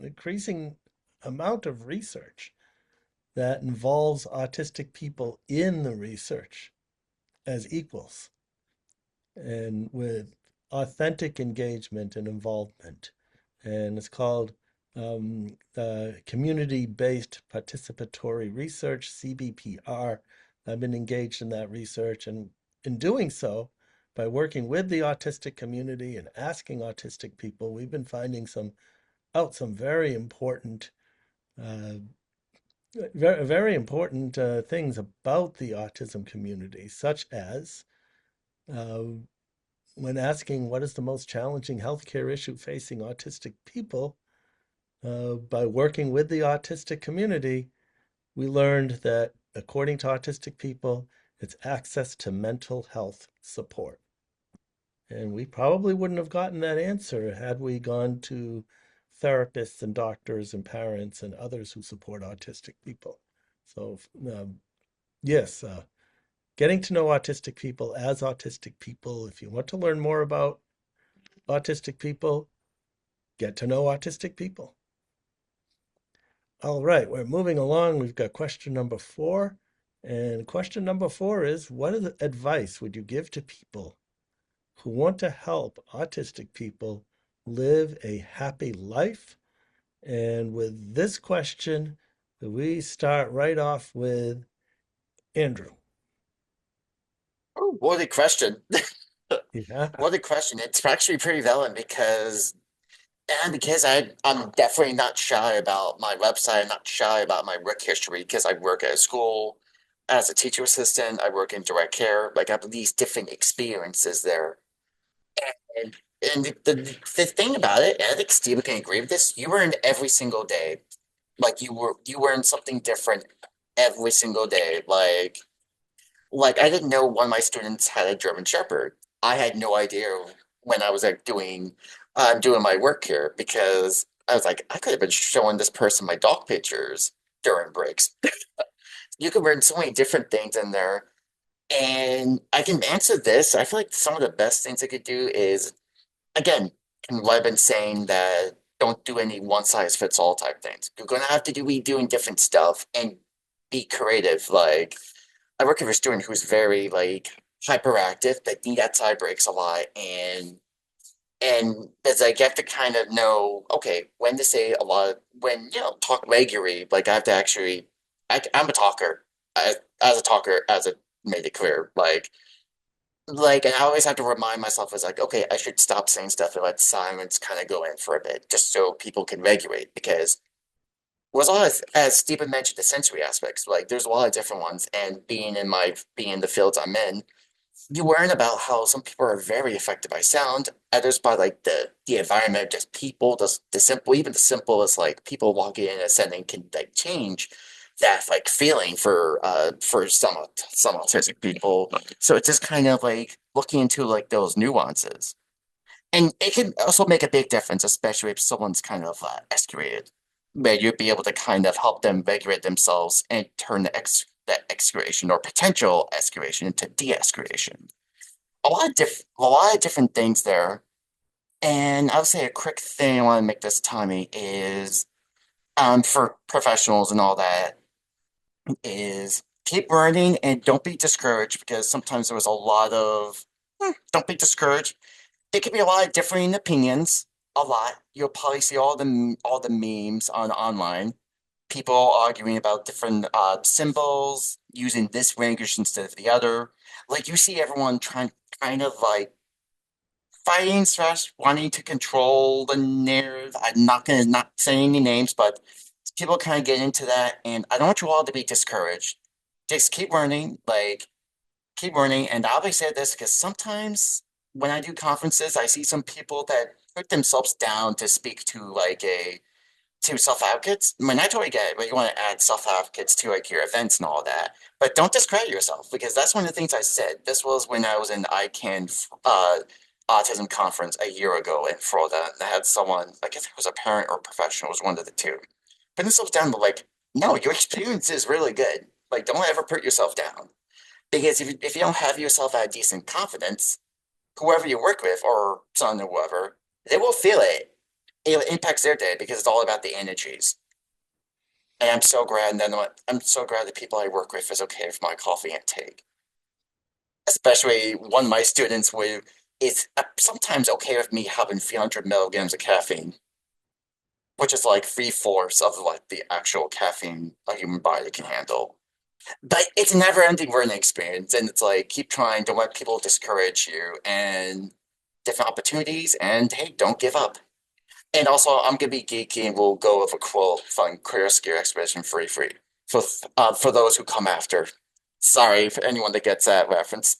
increasing amount of research that involves autistic people in the research as equals and with authentic engagement and involvement. And it's called community-based participatory research, CBPR. I've been engaged in that research, and in doing so, by working with the autistic community and asking autistic people, we've been finding some very important, uh, very important things about the autism community, such as uh, when asking what is the most challenging healthcare issue facing autistic people, by working with the autistic community, we learned that according to autistic people, it's access to mental health support. And we probably wouldn't have gotten that answer had we gone to therapists and doctors and parents and others who support autistic people. So, yes, getting to know autistic people as autistic people. If you want to learn more about autistic people, get to know autistic people. All right, we're moving along. We've got question number 4. And question number 4 is, what advice would you give to people who want to help autistic people live a happy life? And with this question, we start right off with Andrew. Oh, what a question. Yeah. What a question. It's actually pretty relevant because I'm definitely not shy about my website. I'm not shy about my work history because I work at a school as a teacher assistant. I work in direct care. Like I have these different experiences there. And the thing about it, and I think Steve can agree with this, you learn every single day. Like you learn something different every single day. Like I didn't know one of my students had a German Shepherd. I had no idea when I was like doing my work here because I was like I could have been showing this person my dog pictures during breaks. You can learn so many different things in there. And I can answer this. I feel like some of the best things I could do is again, what I've been saying that don't do any one size fits all type things. You're gonna have to be doing different stuff and be creative. Like I work with a student who's very like hyperactive, but he gets side breaks a lot, and it's like you have to kind of know okay when to say a lot when talk regularly. Like I have to actually, I'm a talker. As a talker, as a made it clear, and I always have to remind myself, is like, okay, I should stop saying stuff and let silence kind of go in for a bit, just so people can regulate. Because was a lot of, as Stephen mentioned, the sensory aspects. Like, there's a lot of different ones, and being in the fields I'm in, you learn about how some people are very affected by sound, others by like the environment, just people, the simple, even the simplest like people walking in a setting can like change that like feeling for some autistic people. So it's just kind of like looking into like those nuances. And it can also make a big difference, especially if someone's kind of excoriated, where you'd be able to kind of help them regulate themselves and turn that excoriation or potential excoriation into de-escalation. A lot of different things there. And I would say a quick thing I want to make this timey is for professionals and all that is keep learning and don't be discouraged because sometimes there was a lot of don't be discouraged. There could be a lot of differing opinions. A lot. You'll probably see all the memes on online. People arguing about different symbols, using this language instead of the other. Like you see everyone trying kind of like fighting slash wanting to control the narrative. I'm not gonna not say any names, but people kind of get into that, and I don't want you all to be discouraged. Just keep learning, keep learning. And I always say this because sometimes when I do conferences, I see some people that put themselves down to speak to like a to self advocates. I mean, I totally get it, but you want to add self advocates to like your events and all that. But don't discredit yourself because that's one of the things I said. This was when I was in ICANN autism conference a year ago in Florida. And I had someone, I guess it was a parent or a professional, was one of the two. Put themselves down to like, no, your experience is really good. Like, don't ever put yourself down. Because if you don't have yourself at a decent confidence, whoever you work with or son or whoever, they will feel it. It impacts their day because it's all about the energies. And I'm so glad the people I work with is okay with my coffee intake. Especially one of my students who is sometimes okay with me having 300 milligrams of caffeine. which is like 3/4 of like the actual caffeine a human body can handle. But it's a never-ending learning experience, and it's like keep trying, don't let people discourage you, and different opportunities, and hey, don't give up. And also, I'm gonna be geeky, and we'll go with a quote from Clear Skier Expedition 33 for those who come after. Sorry for anyone that gets that reference.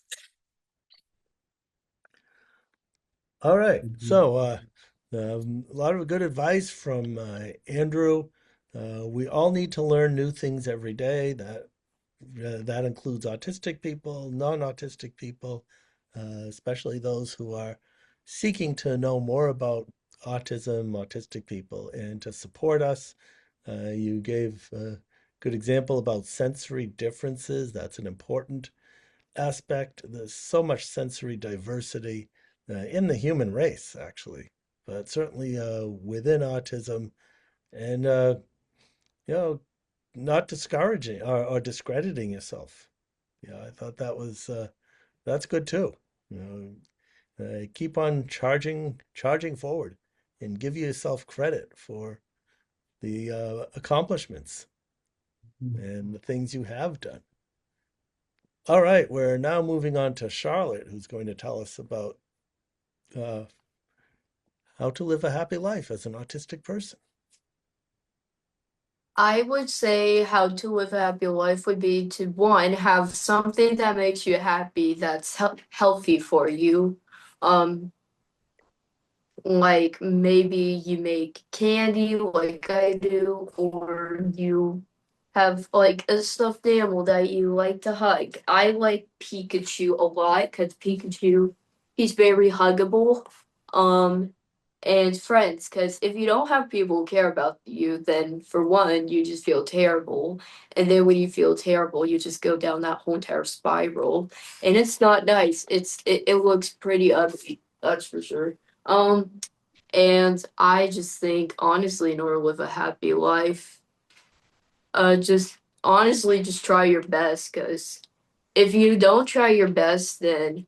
All right. Mhm. So, a lot of good advice from Andrew. We all need to learn new things every day. That includes autistic people, non-autistic people, especially those who are seeking to know more about autism, autistic people, and to support us. You gave a good example about sensory differences. That's an important aspect. There's so much sensory diversity in the human race, actually, but certainly within autism, and you know, not discouraging or discrediting yourself. Yeah, I thought that was that's good too. You keep on charging forward, and give yourself credit for the accomplishments and the things you have done. All right, we're now moving on to Charlotte, who's going to tell us about uh, how to live a happy life as an autistic person. I would say how to live a happy life would be to one, have something that makes you happy that's healthy for you. Um, like maybe you make candy like I do, or you have like a stuffed animal that you like to hug. I like Pikachu a lot because Pikachu, he's very huggable. Um, and friends, because if you don't have people who care about you, then for one, you just feel terrible. And then when you feel terrible, you just go down that whole entire spiral. And it's not nice. It looks pretty ugly, that's for sure. And I just think honestly, in order to live a happy life, just honestly just try your best, because if you don't try your best, then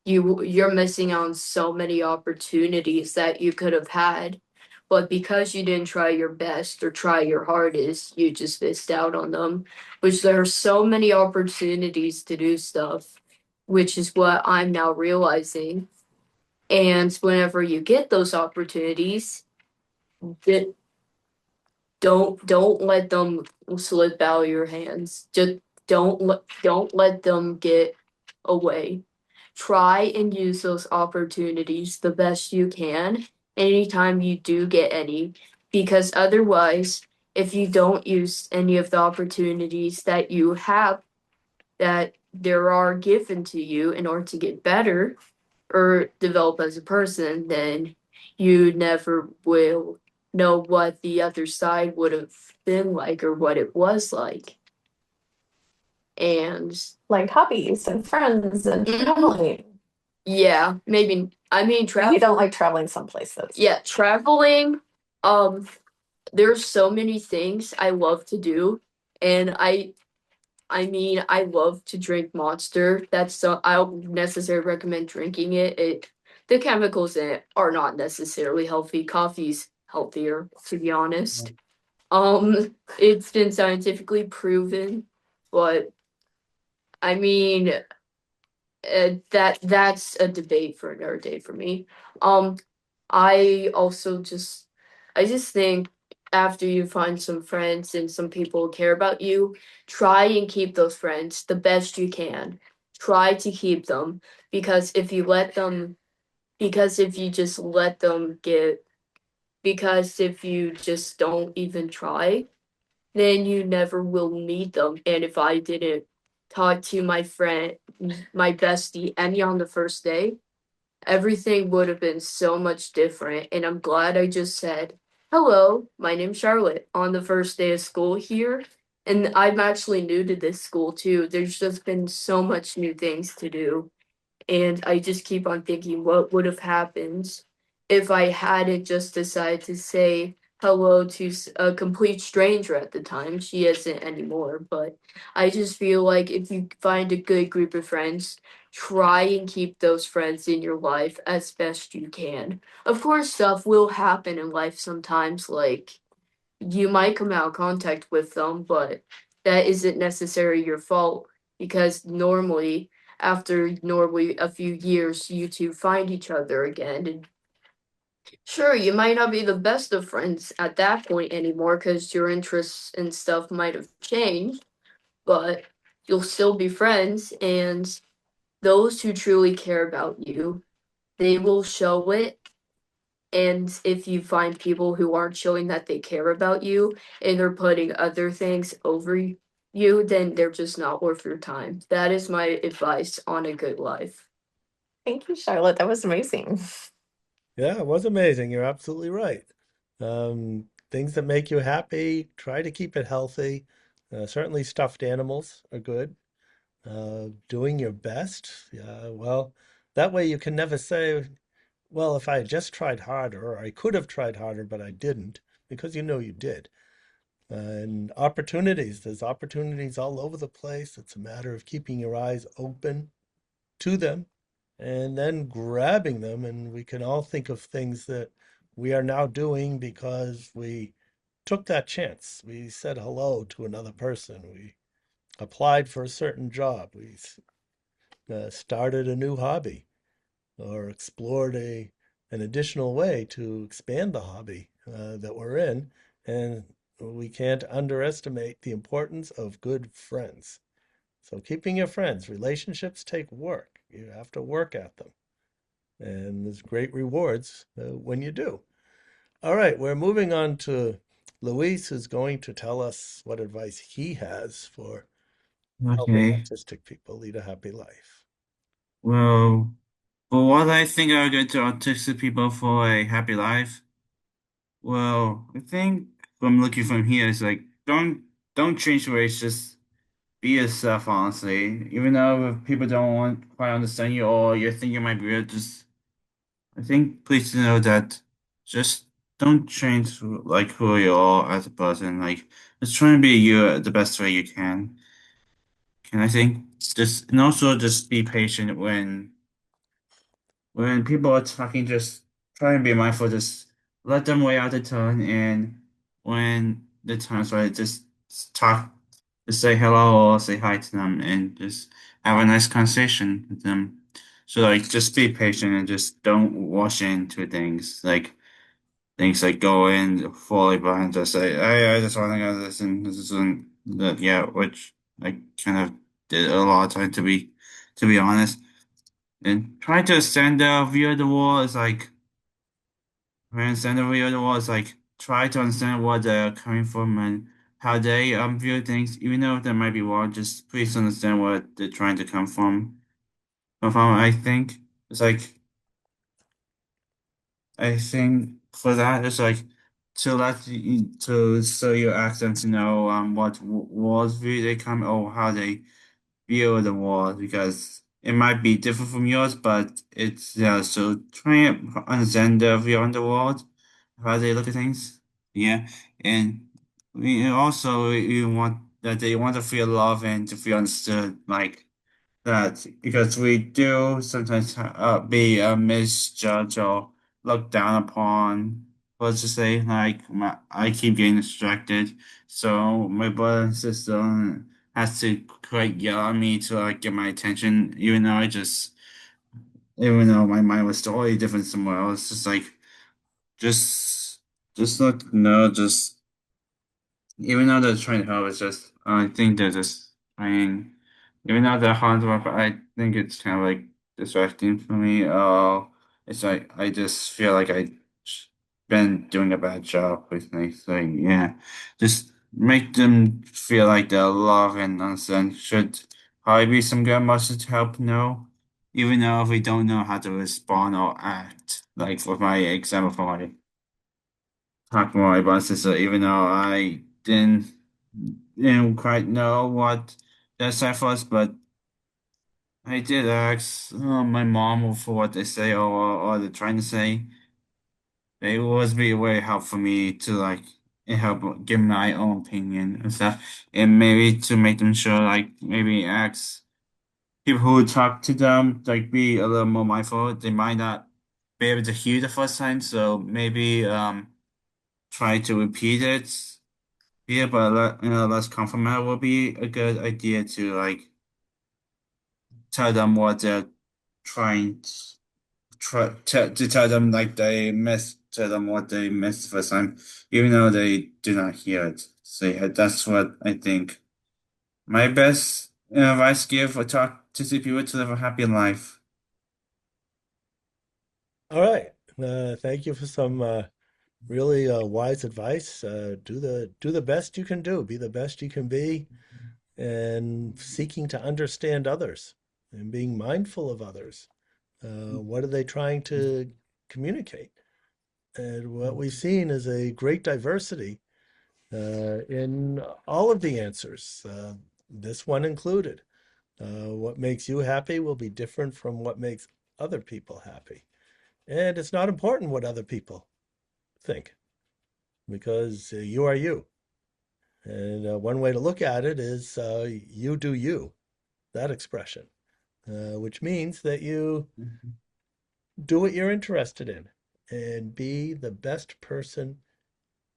you're missing out on so many opportunities that you could have had. But because you didn't try your best or try your hardest, you just missed out on them. Which there are so many opportunities to do stuff, which is what I'm now realizing. And whenever you get those opportunities, that don't let them slip out of your hands. Just don't let them get away. Try and use those opportunities the best you can anytime you do get any, because otherwise, if you don't use any of the opportunities that you have that there are given to you in order to get better or develop as a person, then you never will know what the other side would have been like or what it was like. And Like hobbies and friends and traveling. yeah, maybe I mean You don't like traveling some places. Yeah, traveling. There's so many things I love to do, and I mean, I love to drink Monster. That's so I don't necessarily recommend drinking it. The chemicals in it are not necessarily healthy. Coffee's healthier, to be honest. It's been scientifically proven, but I mean, that's a debate for another day for me. Um, I also I just think after you find some friends and some people who care about you, try and keep those friends the best you can. Try to keep them, because if you just let them get, because if you just don't even try, then you never will meet them. And if I didn't talk to my friend, my bestie, Emmy on the first day, everything would have been so much different. And I'm glad I just said, hello, my name's Charlotte on the first day of school here. And I'm actually new to this school too. There's just been so much new things to do. And I just keep on thinking what would have happened if I hadn't just decided to say hello to a complete stranger at the time. She isn't anymore, but I just feel like if you find a good group of friends, try and keep those friends in your life as best you can. Of course, stuff will happen in life sometimes, like you might come out of contact with them, but that isn't necessarily your fault because normally a few years, you two find each other again. And sure, you might not be the best of friends at that point anymore because your interests and stuff might have changed, but you'll still be friends. And those who truly care about you, they will show it. And if you find people who aren't showing that they care about you and they're putting other things over you, then they're just not worth your time. That is my advice on a good life. Thank you, Charlotte. That was amazing. Yeah, it was amazing. You're absolutely right. Things that make you happy, try to keep it healthy. Certainly, stuffed animals are good. Doing your best. Yeah, well, that way you can never say, well, if I had just tried harder, or I could have tried harder, but I didn't, because you know you did. And opportunities, there's opportunities all over the place. It's a matter of keeping your eyes open to them and then grabbing them. And we can all think of things that we are now doing because we took that chance. We said hello to another person. We applied for a certain job. We started a new hobby or explored an additional way to expand the hobby that we're in. And we can't underestimate the importance of good friends. So keeping your friends, relationships take work. You have to work at them. And there's great rewards when you do. All right, we're moving on to Luis, who's going to tell us what advice he has for helping Okay. autistic people lead a happy life. Well, for what I think are good to autistic people for a happy life, well, I think from looking from here, it's like don't change ways, just be yourself, honestly. Even though if people don't want quite understand you or you think you might be weird, just I think please know that just don't change like who you are as a person. Like just try and be you the best way you can. Can I think just and also just be patient when people are talking, just try and be mindful, just let them wait out the turn and when the time's right, just talk just say hello or say hi to them and just have a nice conversation with them. So like just be patient and just don't rush into things like go in fully behind just say, hey, I just want to go this and this isn't that yeah, which I kind of did a lot of time to be honest. And trying to understand the view of the world is like trying to understand the view of the world is like try to understand what they're coming from and how they view things, even though that might be wrong, just please understand what they're trying to come from. From I think it's like I think for that it's like to let you to so you ask them to know what world view they come or how they view the world because it might be different from yours, but it's yeah. So try and understand their view on the world, how they look at things. Yeah, and we also you want that they want to feel love and to feel understood, like that because we do sometimes be misjudged or looked down upon. Let's just say, like I keep getting distracted, so my brother and sister has to quite yell at me to like get my attention, even though my mind was totally different somewhere else. Just like just just look no, just even though they're trying to help, it's just I think they're just trying. Even though they're hard work, but I think it's kind of like distracting for me. It's like I just feel like I been doing a bad job recently. So yeah, just make them feel like they're loved and understand. Should probably be some good message to help know, even though if we don't know how to respond or act. Like with my example for my talk more about sister, even though I didn't quite know what that sign was, but I did ask my mom for what they say or they're trying to say. It was be a way help for me to like it help give my own opinion and stuff, and maybe to make them sure like maybe ask. people who talk to them like be a little more mindful. They might not be able to hear the first time, so maybe try to repeat it. Yeah, but less compliment will be a good idea to like tell them what they're trying to tell them like they missed tell them what they missed the first time, even though they do not hear it. So yeah, that's what I think. My best advice give for talk to see people to live a happy life. All right. Thank you for some really wise advice. Do the best you can do. Be the best you can be, and seeking to understand others and being mindful of others. What are they trying to communicate? And what we've seen is a great diversity in all of the answers, this one included. What makes you happy will be different from what makes other people happy. And it's not important what other people think because you are you. And one way to look at it is you do you, that expression, which means that you do what you're interested in and be the best person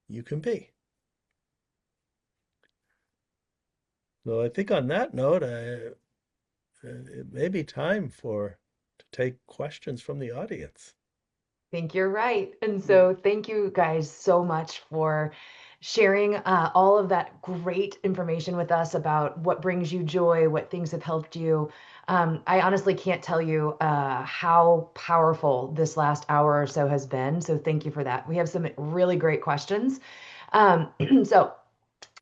you can be. So I think on that note, it may be time for to take questions from the audience. Think you're right. And so thank you guys so much for sharing all of that great information with us about what brings you joy, what things have helped you. I honestly can't tell you how powerful this last hour or so has been. So thank you for that. We have some really great questions. Um, so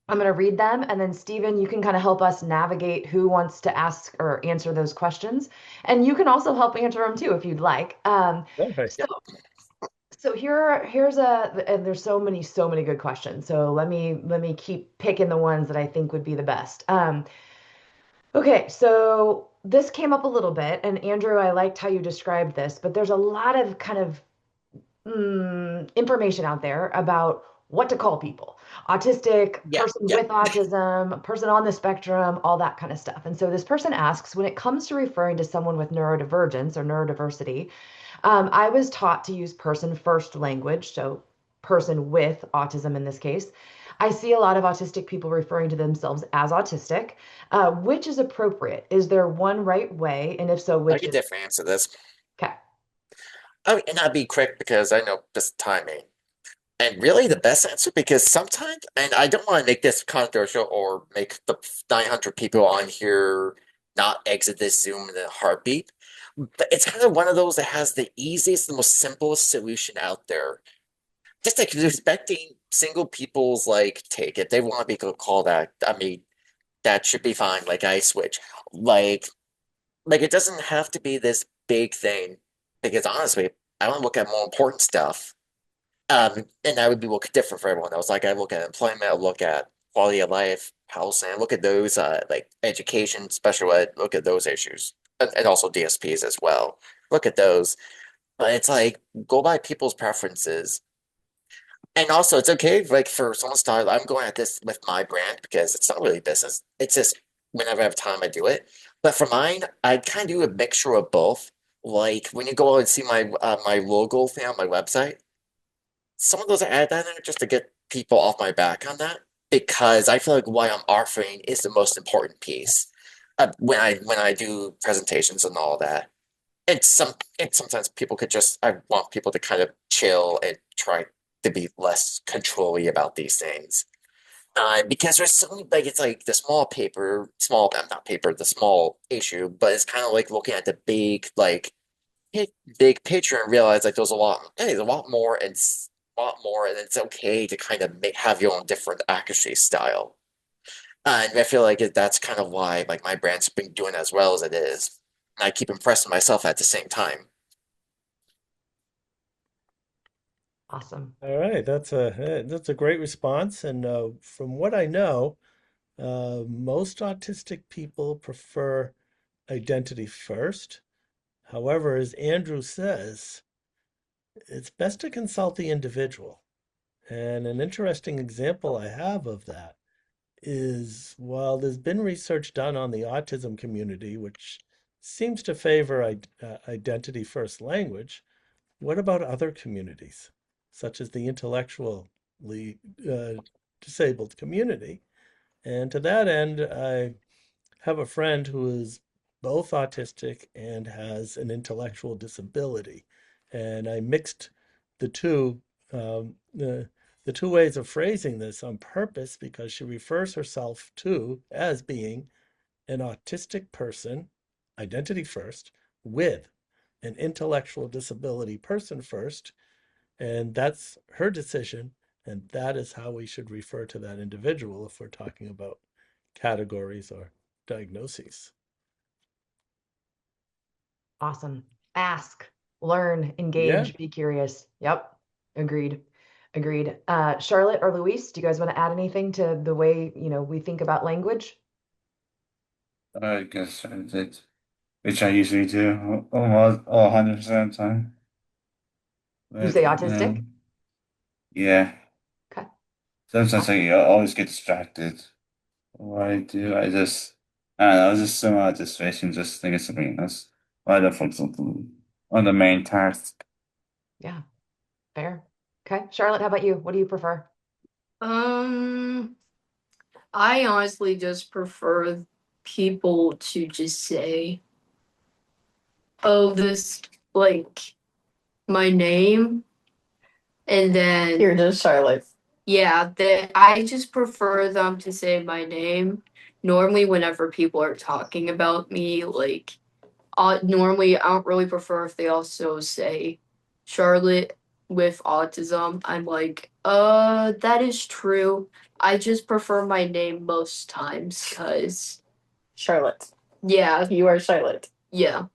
I'm going to read them, and then Stephen, you can kind of help us navigate who wants to ask or answer those questions. And you can also help answer them too if you'd like. All right. So so here's a and there's so many good questions. So let me keep picking the ones that I think would be the best. Okay, so this came up a little bit, and Andrew, I liked how you described this, but there's a lot of kind of information out there about what to call people. Autistic, Yeah, person yeah. with autism, person on the spectrum, all that kind of stuff. And so this person asks, when it comes to referring to someone with neurodivergence or neurodiversity, I was taught to use person first language, so person with autism in this case. I see a lot of autistic people referring to themselves as autistic. Which is appropriate? Is there one right way? And if so, I which can is definitely answer this. okay? And I'll be quick because I know this timing. And really, the best answer, because sometimes, and I don't want to make this controversial or make the 900 people on here not exit this Zoom in a heartbeat, but it's kind of one of those that has the easiest, the most simplest solution out there. Just like respecting single people's like take it. They want to be called that. I mean, that should be fine. Like I switch. Like it doesn't have to be this big thing. Because honestly, I want to look at more important stuff. And that would be look different for everyone else. Like I look at employment, I look at quality of life, housing, I look at those like education, special ed, look at those issues. And also DSPs as well. Look at those. But it's like go by people's preferences. And also it's okay like for someone's style, I'm going at this with my brand because it's not really business. It's just whenever I have time I do it. But for mine, I kind of do a mixture of both. Like when you go and see my logo thing on my website, some of those I add that in just to get people off my back on that because I feel like what I'm offering is the most important piece when I do presentations and all that. And sometimes people could just I want people to kind of chill and try to be less controlly about these things. Because there's so many, like it's like the small paper, small not paper, the small issue, but it's kind of like looking at the big big picture and realize like there's a lot more and a lot more, and it's okay to kind of have your own different accuracy style. And I feel like that's kind of why like my brand's been doing as well as it is. And I keep impressing myself at the same time. Awesome. All right, that's a great response. And from what I know, most autistic people prefer identity first. However, as Andrew says, it's best to consult the individual. And an interesting example I have of that is while there's been research done on the autism community, which seems to favor identity first language. What about other communities, such as the intellectually disabled community? And to that end, I have a friend who is both autistic and has an intellectual disability. And I mixed the two, the two ways of phrasing this on purpose because she refers herself to as being an autistic person, identity first, with an intellectual disability person first. And that's her decision. And that is how we should refer to that individual if we're talking about categories or diagnoses. Awesome. Ask, learn, Yeah. engage, be curious. Yep. Agreed. Agreed. Charlotte or Luis, do you guys want to add anything to the way, we think about language? I guess I did, which I usually do almost 100% of the time. You But say autistic? yeah, Okay. sometimes Awesome. I always get distracted. What I do, I don't know, I just somehow just fishing, just think of something else. I don't focus on the main task. Yeah. Fair. Okay. Charlotte, how about you? What do you prefer? Um, I honestly just prefer people to just say, "Oh, this like my name," and then You're just Charlotte. yeah, that I just prefer them to say my name. Normally, whenever people are talking about me, normally I don't really prefer if they also say Charlotte with autism. I'm like, that is true. I just prefer my name most times because, Charlotte. yeah, You are Charlotte. yeah,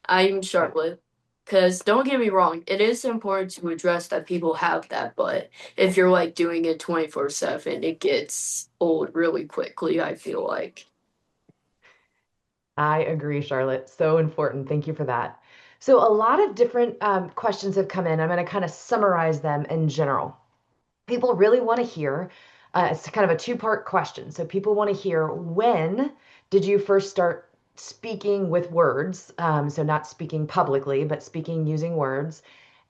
I'm Charlotte. Because don't get me wrong, it is important to address that people have that, but if you're like doing it 24/7, it gets old really quickly, I feel like. I agree, Charlotte. So important. Thank you for that. So, a lot of different questions have come in. I'm going to kind of summarize them in general. People really want to hear, it's kind of a two-part question. So, people want to hear, when did you first start speaking with words? So, not speaking publicly, but speaking using words.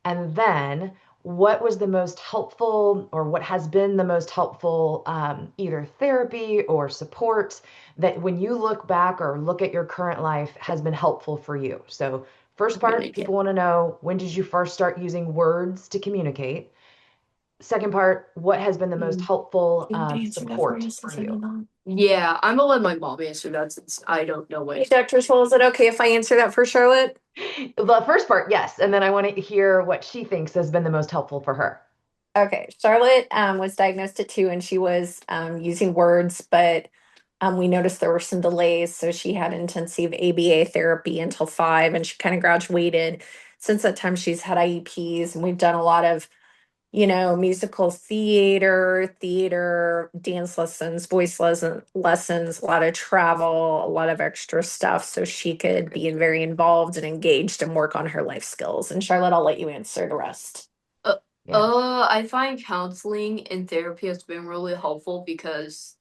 And then, what was the most helpful, or what has been the most helpful, either therapy or support that when you look back or look at your current life has been helpful for you? So, first part, Communicate. people want to know, when did you first start using words to communicate? Second part, what has been the most helpful You want to answer that for support you for since I'm you? your mom? Yeah, I'm gonna let my mom answer that since I don't know Hey, it. Dr. Scholl, is it okay if I answer that for Charlotte? The first part, yes. And then I want to hear what she thinks has been the most helpful for her. Okay. Charlotte was diagnosed at 2 and she was using words, but we noticed there were some delays. So she had intensive ABA therapy until 5 and she kind of graduated. Since that time, she's had IEPs and we've done a lot of musical theater, dance lessons, lessons, a lot of travel, a lot of extra stuff so she could be very involved and engaged and work on her life skills. And Charlotte, I'll let you answer the rest. Uh, Yeah. I find counseling and therapy has been really helpful because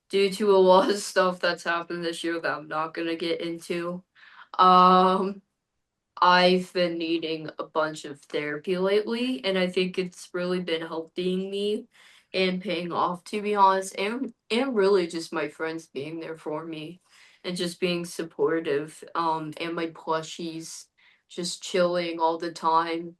due to a lot of stuff that's happened this year that I'm not gonna get into, um, I've been needing a bunch of therapy lately, and I think it's really been helping me and paying off, to be honest, and really just my friends being there for me and just being supportive, and my plushies just chilling all the time.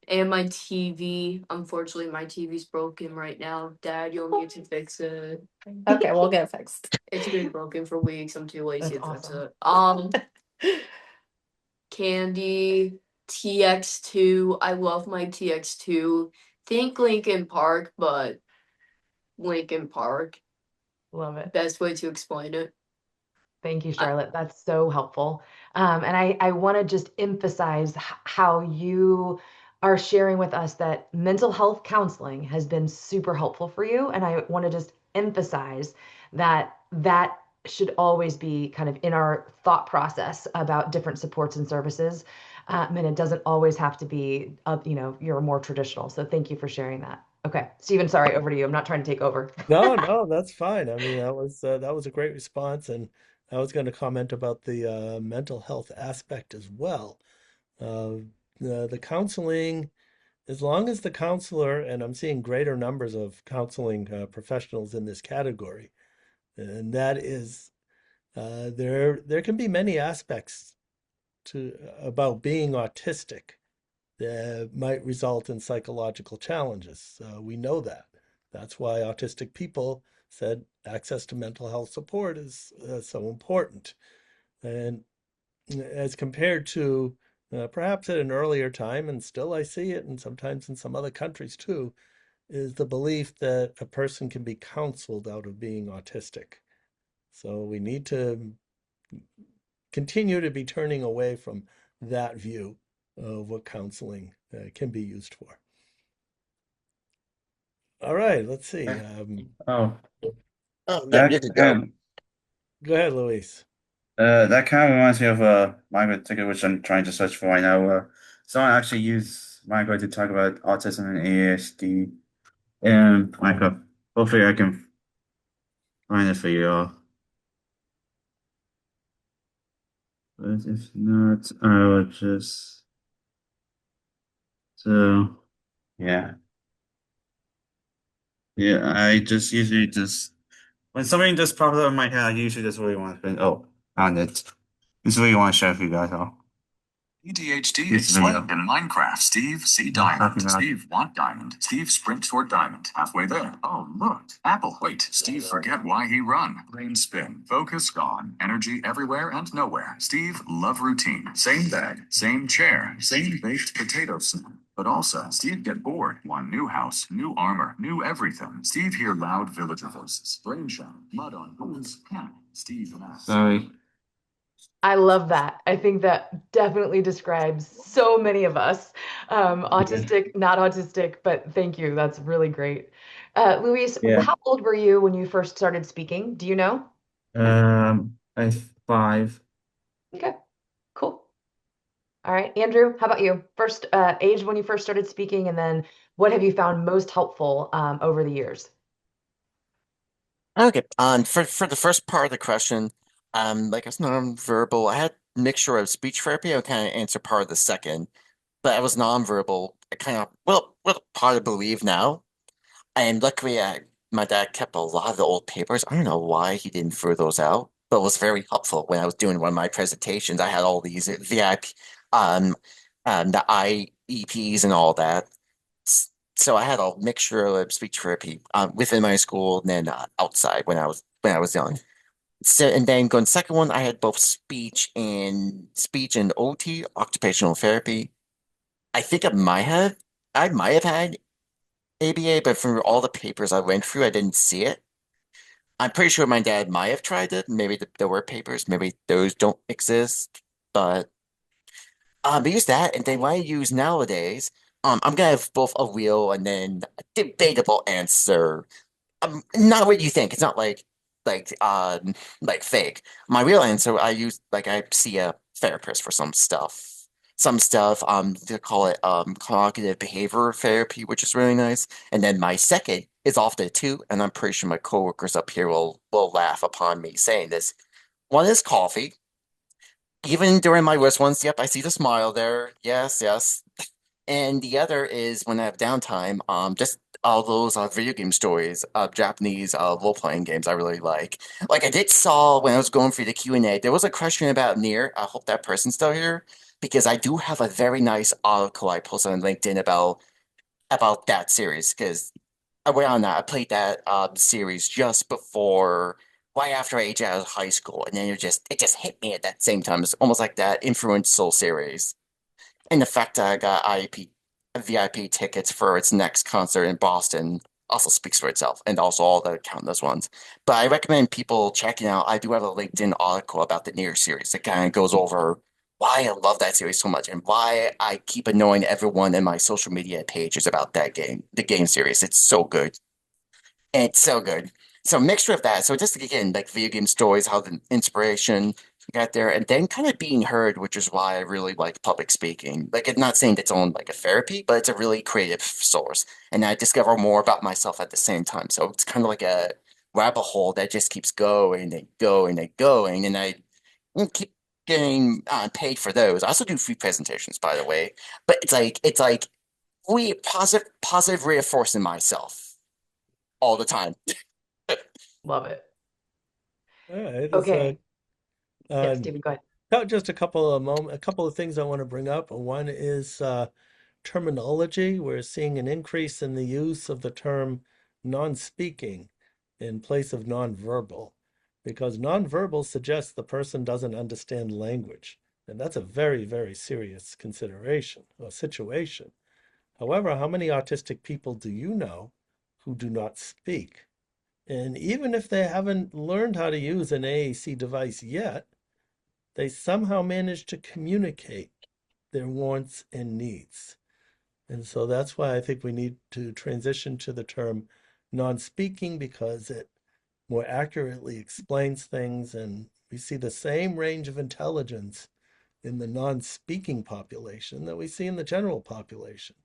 And my TV, unfortunately, my TV's broken right now. Dad, you'll need to fix it. Okay, we'll get it fixed. It's been broken for weeks. I'm too lazy That's to fix awesome. it. Candy, TX2. I love my TX2. Think Lincoln Park, but Lincoln Park. Love it. Best way to explain it. Thank you, I, Charlotte. That's so helpful. And I want to just emphasize how you are sharing with us that mental health counseling has been super helpful for you. And I want to just emphasize that that should always be kind of in our thought process about different supports and services. And it doesn't always have to be, you're more traditional. So thank you for sharing that. Okay, Stephen, sorry, over to you. I'm not trying to take over. No, no, that's fine. I mean, that was a great response, and I was going to comment about the mental health aspect as well. Uh, the counseling, as long as the counselor, and I'm seeing greater numbers of counseling professionals in this category, and that is there can be many aspects to about being autistic that might result in psychological challenges. We know that. That's why autistic people said access to mental health support is so important. And as compared to perhaps at an earlier time, and still I see it, and sometimes in some other countries too, is the belief that a person can be counseled out of being autistic. So we need to continue to be turning away from that view of what counseling can be used for. All right, let's see. Oh, Oh, yeah, you that can go. kind Go ahead, Luis. that kind of reminds me of migrant ticket, which I'm trying to search for right now. Someone actually used migrant to talk about autism and ASD, and hopefully I can find it for you all. But if not, I will just so yeah. Yeah, I just usually just when something just pops up in my head, I usually just really want to found it. Just really want to share with you guys all. ADHD This explained video. in Minecraft. Steve, see Talking diamond. about Steve, want diamond. Steve, sprint toward diamond. Halfway there. Oh, look. Apple. Wait. Steve, forget why he run. Brain spin. Focus gone. Energy everywhere and nowhere. Steve, love routine. Same bed. Same chair. Same baked potato soup. But also, Steve get bored. Want new house, new armor, new everything. Steve hear loud villager voices. Brain shout. Mud on boots. Panic. Steve laughs. sorry. I love that. I think that definitely describes so many of us, Yeah. autistic, not autistic, but thank you. That's really great. Luis, Yeah. how old were you when you first started speaking? Do you know? I 5. Okay, cool. All right, Andrew, how about you? First, age when you first started speaking, and then what have you found most helpful over the years? Okay. For the first part of the question, like I was nonverbal. I had a mixture of speech therapy. I kind of answer part of the second, but I was nonverbal. I kind of well, part of believe now. And luckily, my dad kept a lot of the old papers. I don't know why he didn't throw those out, but it was very helpful when I was doing one of my presentations. I had all these VIP, um, the IEPs and all that. So I had a mixture of speech therapy within my school and then outside when I was young. So and then going second one, I had both speech and OT, occupational therapy. I think I might have had ABA, but from all the papers I went through, I didn't see it. I'm pretty sure my dad might have tried it. Maybe there were papers, maybe those don't exist. But I use that, and then what I use nowadays, I'm gonna have both a real and then a debatable answer. Not what you think. It's not like like fake. My real answer, I use like I see a therapist for some stuff. Some stuff, they call it cognitive behavior therapy, which is really nice. And then my second is off the two, and I'm pretty sure my coworkers up here will laugh upon me saying this. One is coffee. Even during my worst ones, yep, I see the smile there. Yes, yes. And the other is when I have downtime, just all those video game stories, Japanese role-playing games I really like. Like I did saw when I was going through the Q&A, there was a question about Nier. I hope that person's still here because I do have a very nice article I posted on LinkedIn about that series because I went on that. I played that series just before, right after I aged out of high school, and then it just hit me at that same time. It's almost like that influential series. And the fact that I got VIP tickets for its next concert in Boston also speaks for itself, and also all the countless ones. But I recommend people checking out. I do have a LinkedIn article about the Nier series that kind of goes over why I love that series so much and why I keep annoying everyone in my social media pages about that game, the game series. It's so good. It's so good. So mixture of that. So just again, like video game stories, how the inspiration got there, and then kind of being heard, which is why I really like public speaking. Like, it's not saying it's own like a therapy, but it's a really creative source, and I discover more about myself at the same time. So it's kind of like a rabbit hole that just keeps going and going and going, and I keep getting paid for those. I also do free presentations, by the way, but it's like we positive reinforcing myself all the time. Love it. All right, there's Okay. Yeah, uh, Stephen, go ahead. just a couple of things I want to bring up. One is terminology. We're seeing an increase in the use of the term non-speaking in place of nonverbal, because nonverbal suggests the person doesn't understand language, and that's a very, very serious consideration or situation. However, how many autistic people do you know who do not speak? And even if they haven't learned how to use an AAC device yet, they somehow manage to communicate their wants and needs. And so that's why I think we need to transition to the term non-speaking, because it more accurately explains things, and we see the same range of intelligence in the non-speaking population that we see in the general population.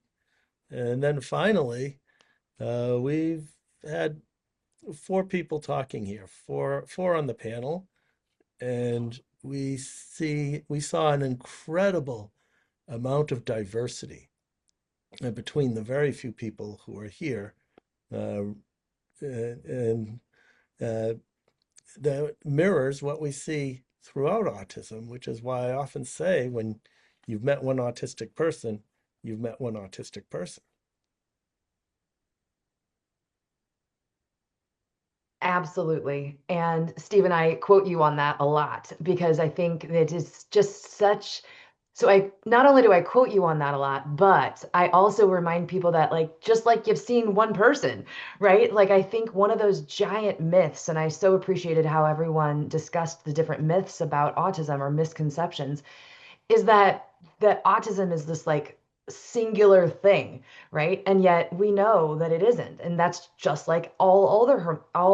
And then finally, we've had four people talking here, four on the panel, and we saw an incredible amount of diversity between the very few people who are here, uh, and uh, that mirrors what we see throughout autism, which is why I often say when you've met one autistic person, you've met one autistic person. Absolutely. And Steve and I quote you on that a lot because I think that is just such. So I not only do I quote you on that a lot, but I also remind people that like just like you've seen one person, right? Like I think one of those giant myths, and I so appreciated how everyone discussed the different myths about autism or misconceptions, is that autism is this like singular thing, right? And yet we know that it isn't, and that's just like all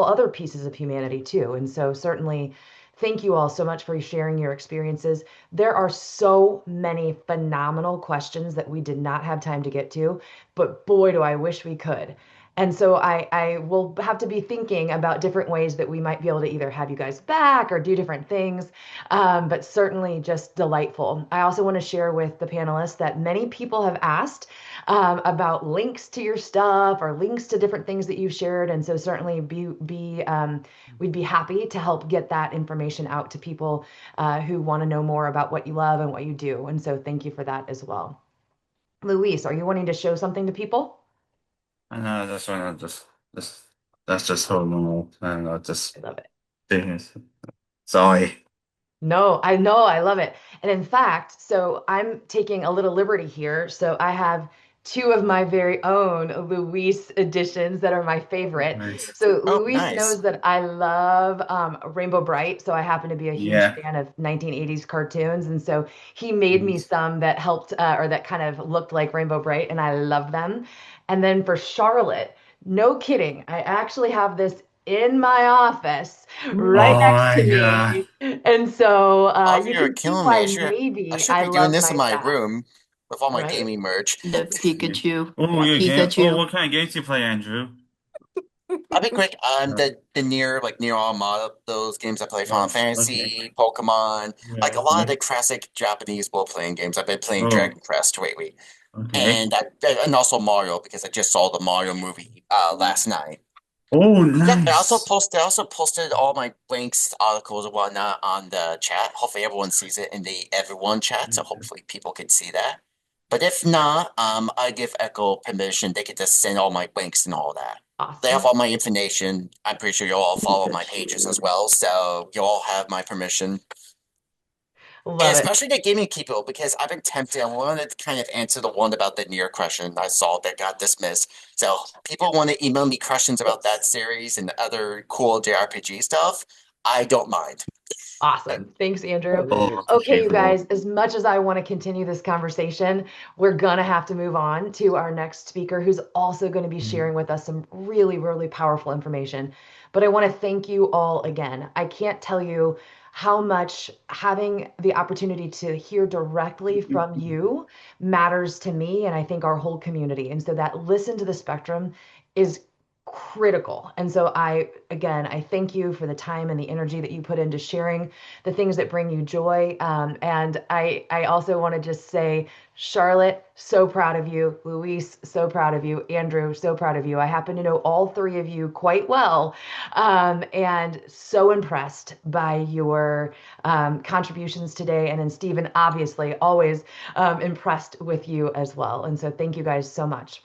other pieces of humanity too. And so certainly thank you all so much for sharing your experiences. There are so many phenomenal questions that we did not have time to get to, but boy do I wish we could. And so I will have to be thinking about different ways that we might be able to either have you guys back or do different things, but certainly just delightful. I also want to share with the panelists that many people have asked about links to your stuff or links to different things that you've shared, and so certainly we'd be happy to help get that information out to people who want to know more about what you love and what you do. And so thank you for that as well. Luis, are you wanting to show something to people? I know that's why I just that's just hormonal. I don't know, I just love it. things. Sorry. No, I know, I love it. And in fact, so I'm taking a little liberty here. So I have two of my very own Luis editions that are my favorite. Nice. So Oh, Luis nice. knows that I love Rainbow Bright. So I happen to be a huge Yeah. fan of 1980s cartoons. And so he made me Nice. some that helped or that kind of looked like Rainbow Bright, and I love them. And then for Charlotte, no kidding, I actually have this in my office right Oh next to my God. me. And so Oh, you you're can see killing me. why I maybe should I be doing love this in my my staff, room with all my right? gaming merch. The Yeah. Pikachu. Oh, Yep. you game. Oh, Pikachu. what kind of games do you play, Andrew? I'll be quick. Uh, The near like near Automata, those games I play, Final oh, okay. Fantasy, Pokemon, like Yeah, a lot of yeah. the classic Japanese role playing games. I've been playing Oh, Dragon Quest lately, okay. and also Mario because I just saw the Mario movie last night. Oh, Yeah, nice. I also posted all my links, articles, and whatnot on the chat. Hopefully, everyone sees it in the everyone chat, so hopefully people can see that. But if not, I give Echo permission. They can just send all my links and all that. They have Awesome. all my information. I'm pretty sure you'll all follow my pages as Pikachu. well, so you'll all have my permission. And Love it. especially the gaming people, because I've been tempted. I wanted to kind of answer the one about the near question I saw that got dismissed. So people want to email me questions about that series and other cool JRPG stuff. I don't mind. Awesome. Thanks, Andrew. Oh, Okay, okay, you cool. guys, as much as I want to continue this conversation, we're going to have to move on to our next speaker who's also going to be sharing with us some really, really powerful information. But I want to thank you all again. I can't tell you how much having the opportunity to hear directly from you matters to me and I think our whole community. And so that listen to the spectrum is critical. And so I thank you for the time and the energy that you put into sharing the things that bring you joy. And I also want to just say, Charlotte, so proud of you. Luis, so proud of you. Andrew, so proud of you. I happen to know all three of you quite well, and so impressed by your contributions today. And then Stephen, obviously, always impressed with you as well. And so thank you guys so much.